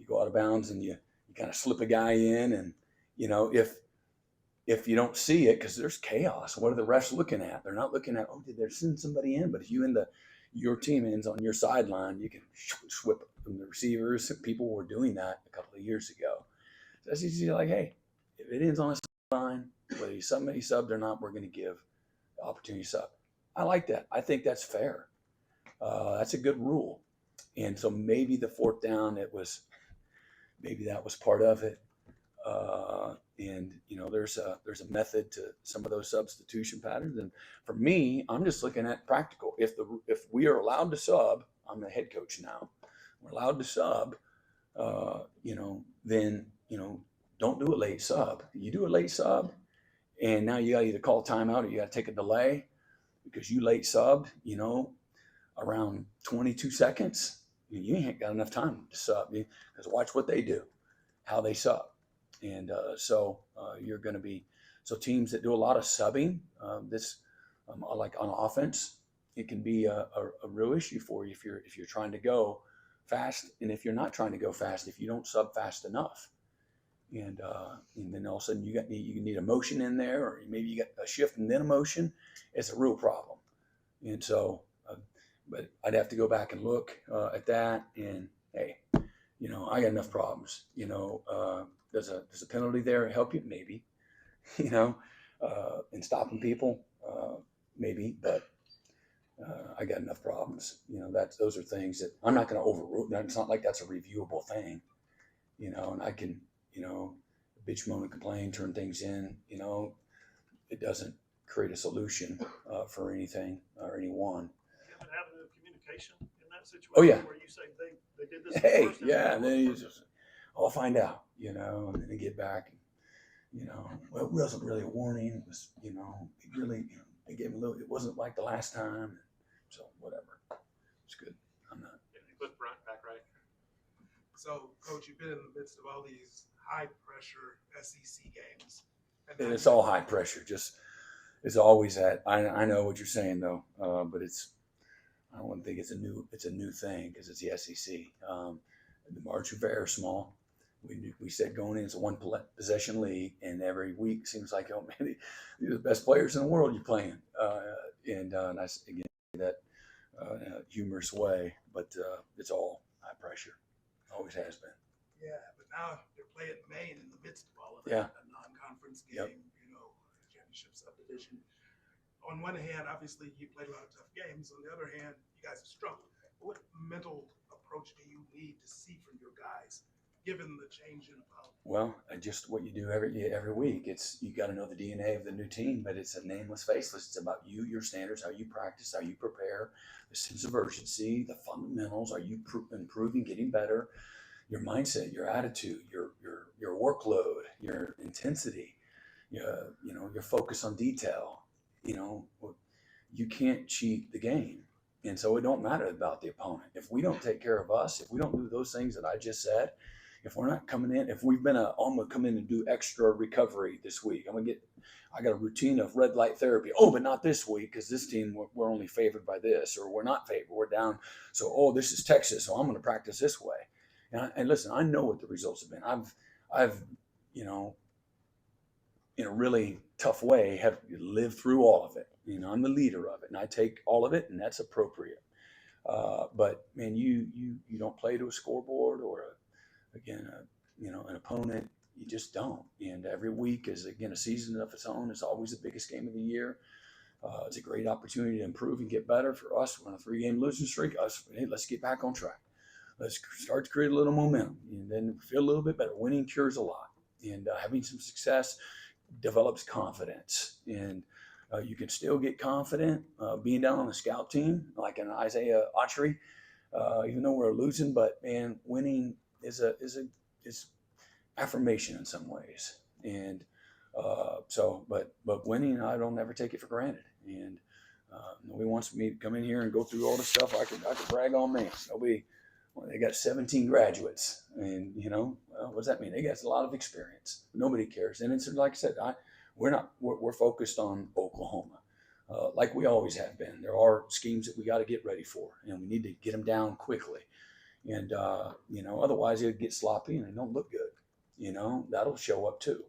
go out of bounds and you kind of slip a guy in, and if you don't see it, because there's chaos, what are the refs looking at? They're not looking at, did they send somebody in? But if your team ends on your sideline, you can swip from the receivers. People were doing that a couple of years ago. So SEC like, hey, if it ends on a sideline, whether somebody subbed or not, we're going to give the opportunity to sub. I like that. I think that's fair. That's a good rule. And so maybe the fourth down, maybe that was part of it. And there's a method to some of those substitution patterns. And for me, I'm just looking at practical. If we are allowed to sub, I'm the head coach now. We're allowed to sub. Then don't do a late sub. You do a late sub, and now you got to either call timeout or you got to take a delay because you late subbed. Around 22 seconds, you ain't got enough time to sub. Because watch what they do, how they sub. And so you're going to be, so teams that do a lot of subbing, like on offense, it can be a real issue for you if you're trying to go fast, and if you're not trying to go fast, if you don't sub fast enough, and then all of a sudden you need a motion in there, or maybe you got a shift and then a motion. It's a real problem. And so, but I'd have to go back and look at that, and hey, I got enough problems. Does a penalty there help you? Maybe, in stopping people, maybe, but I got enough problems. Those are things that I'm not going to overrule. It's not like that's a reviewable thing, and I can, bitch, moan, and complain, turn things in. It doesn't create a solution for anything or anyone. You haven't had the communication in that situation. Oh yeah. Where you say they did this. Hey, first yeah, and then you just, I'll find out, and then they get back, well, it wasn't really a warning. It was, it really, they gave me a little, it wasn't like the last time. So whatever, it's good. I'm not. Put Brent back right. So, Coach, you've been in the midst of all these high-pressure SEC games. And it's all high pressure. Just, it's always that. I know what you're saying though, but I don't think it's a new thing because it's the SEC. The margin of error is small. We said going in, it's a one possession league, and every week seems like, oh man, you're the best players in the world you're playing. And I again that in a humorous way, but it's all high pressure. Always has been. Yeah, but now they're playing Maine in the midst of all of that. Yeah. A non-conference game, championship subdivision. On one hand, obviously you played a lot of tough games. On the other hand, you guys have struggled. What mental approach do you need to see from your guys given the change in policy? Well, just what you do every week. It's you got to know the DNA of the new team, but it's a nameless, faceless. It's about you, your standards, how you practice, how you prepare, the sense of urgency, the fundamentals. Are you improving, getting better? Your mindset, your attitude, your workload, your intensity, your focus on detail. You can't cheat the game, and so it don't matter about the opponent. If we don't take care of us, if we don't do those things that I just said. If we're not coming in, if we've been I'm gonna come in and do extra recovery this week. I got a routine of red light therapy. Oh, but not this week because this team we're only favored by this, or we're not favored. We're down. So this is Texas, so I'm gonna practice this way. And listen, I know what the results have been. I've in a really tough way have lived through all of it. I'm the leader of it, and I take all of it, and that's appropriate. But man, you don't play to a scoreboard or an opponent. You just don't. And every week is again a season of its own. It's always the biggest game of the year. It's a great opportunity to improve and get better for us. We're on a 3-game losing streak. Hey, let's get back on track. Let's start to create a little momentum, and then feel a little bit better. Winning cures a lot, and having some success develops confidence. And you can still get confident being down on the scout team, like an Isaiah Autry, even though we're losing. But man, winning is affirmation in some ways, and but winning, I don't ever take it for granted. And nobody wants me to come in here and go through all the stuff. I could brag on me. They got 17 graduates, and what does that mean? They got a lot of experience. Nobody cares, and it's like I said, we're focused on Oklahoma, like we always have been. There are schemes that we got to get ready for, and we need to get them down quickly. And otherwise it'll get sloppy and it don't look good. That'll show up too.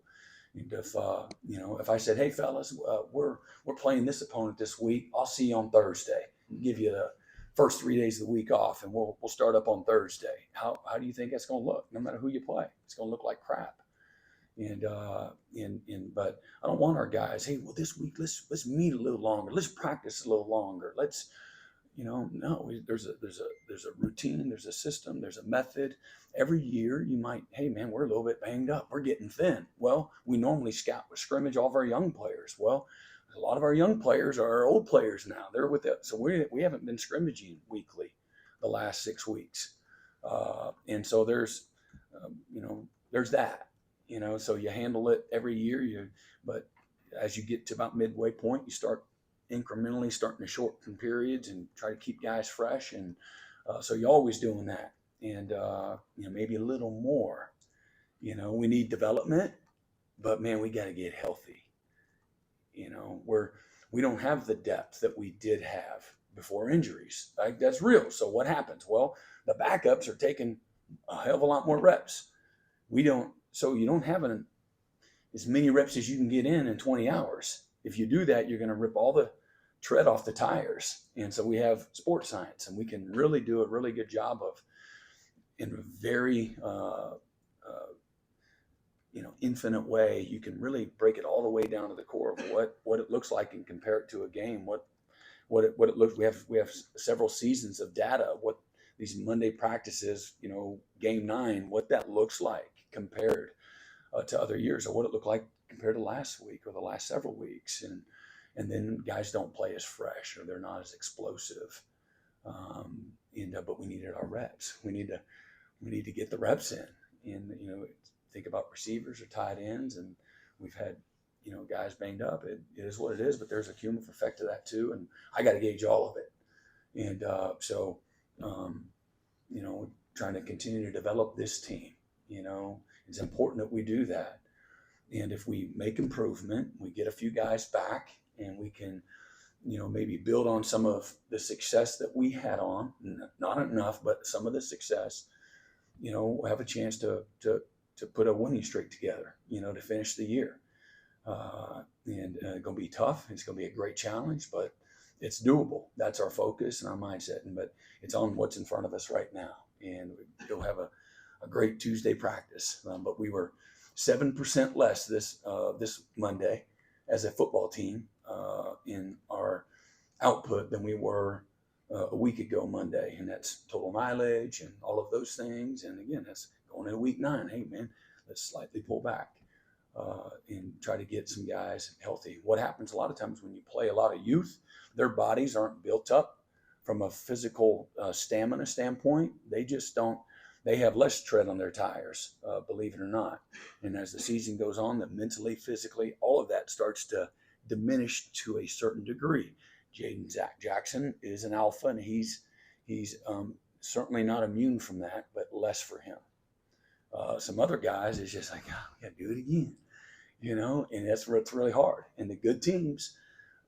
And if I said, hey fellas, we're playing this opponent this week, I'll see you on Thursday. Give you the first 3 days of the week off, and we'll start up on Thursday. How do you think that's going to look? No matter who you play, it's going to look like crap. But I don't want our guys. Hey, well, this week let's meet a little longer. Let's practice a little longer. Let's. No, there's a routine, there's a system, there's a method. Every year you might, hey man, we're a little bit banged up, we're getting thin. Well, we normally scout with scrimmage all of our young players. Well, a lot of our young players are our old players now. They're with it, so we haven't been scrimmaging weekly the last 6 weeks, and so there's that. So you handle it every year. But as you get to about midway point, you start incrementally starting to shorten periods and try to keep guys fresh, and so you're always doing that. And maybe a little more. We need development, but man, we got to get healthy. We don't have the depth that we did have before injuries. Like, that's real. So what happens? Well, the backups are taking a hell of a lot more reps. So you don't have as many reps as you can get in 20 hours. If you do that, you're going to rip all the tread off the tires. And so we have sports science, and we can really do a really good job of, in a very infinite way, you can really break it all the way down to the core of what it looks like and compare it to a game. What it looks. We have several seasons of data. What these Monday practices, game 9, what that looks like compared to other years, or what it looked like compared to last week or the last several weeks, and then guys don't play as fresh, or they're not as explosive. But we needed our reps. We need to get the reps in. And think about receivers or tight ends, and we've had guys banged up. It is what it is, but there's a cumulative effect to that too, and I got to gauge all of it. And trying to continue to develop this team. It's important that we do that. And if we make improvement, we get a few guys back, and we can, maybe build on some of the success that we had on, not enough, but some of the success, we'll have a chance to put a winning streak together, to finish the year. And it's going to be tough. It's going to be a great challenge, but it's doable. That's our focus and our mindset. But it's on what's in front of us right now. And we'll have a great Tuesday practice. But we were 7% less this Monday as a football team in our output than we were a week ago Monday. And that's total mileage and all of those things. And again, that's going going into week 9. Hey man, let's slightly pull back and try to get some guys healthy. What happens a lot of times when you play a lot of youth, their bodies aren't built up from a physical stamina standpoint. They just don't. They have less tread on their tires, believe it or not. And as the season goes on, that mentally, physically, all of that starts to diminish to a certain degree. Jaden Jackson is an alpha, and he's certainly not immune from that, but less for him. Some other guys, it's just like, oh, we got to do it again, and that's what's really hard. And the good teams,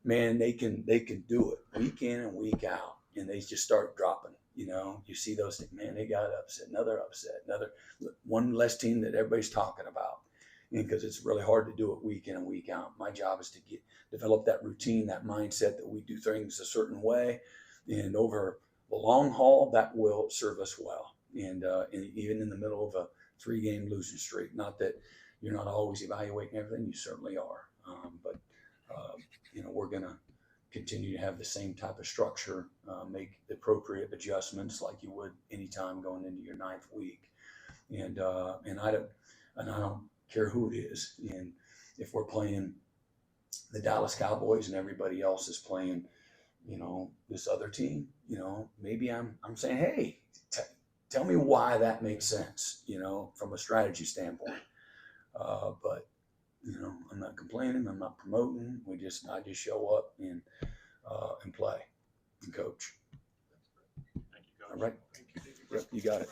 man, they can do it week in and week out, and they just start dropping. You see those things, man, they got upset, another one less team that everybody's talking about. Because it's really hard to do it week in and week out. My job is to develop that routine, that mindset that we do things a certain way. And over the long haul, that will serve us well. And even in the middle of a 3-game losing streak, not that you're not always evaluating everything, you certainly are. But we're going to continue to have the same type of structure, make the appropriate adjustments like you would anytime going into your 9th week. And I don't care who it is. And if we're playing the Dallas Cowboys and everybody else is playing, this other team, maybe I'm saying, hey, tell me why that makes sense, from a strategy standpoint. But I'm not complaining. I'm not promoting. I just show up and play and coach. Thank you, Coach. All right. Thank you. Yep, you got it.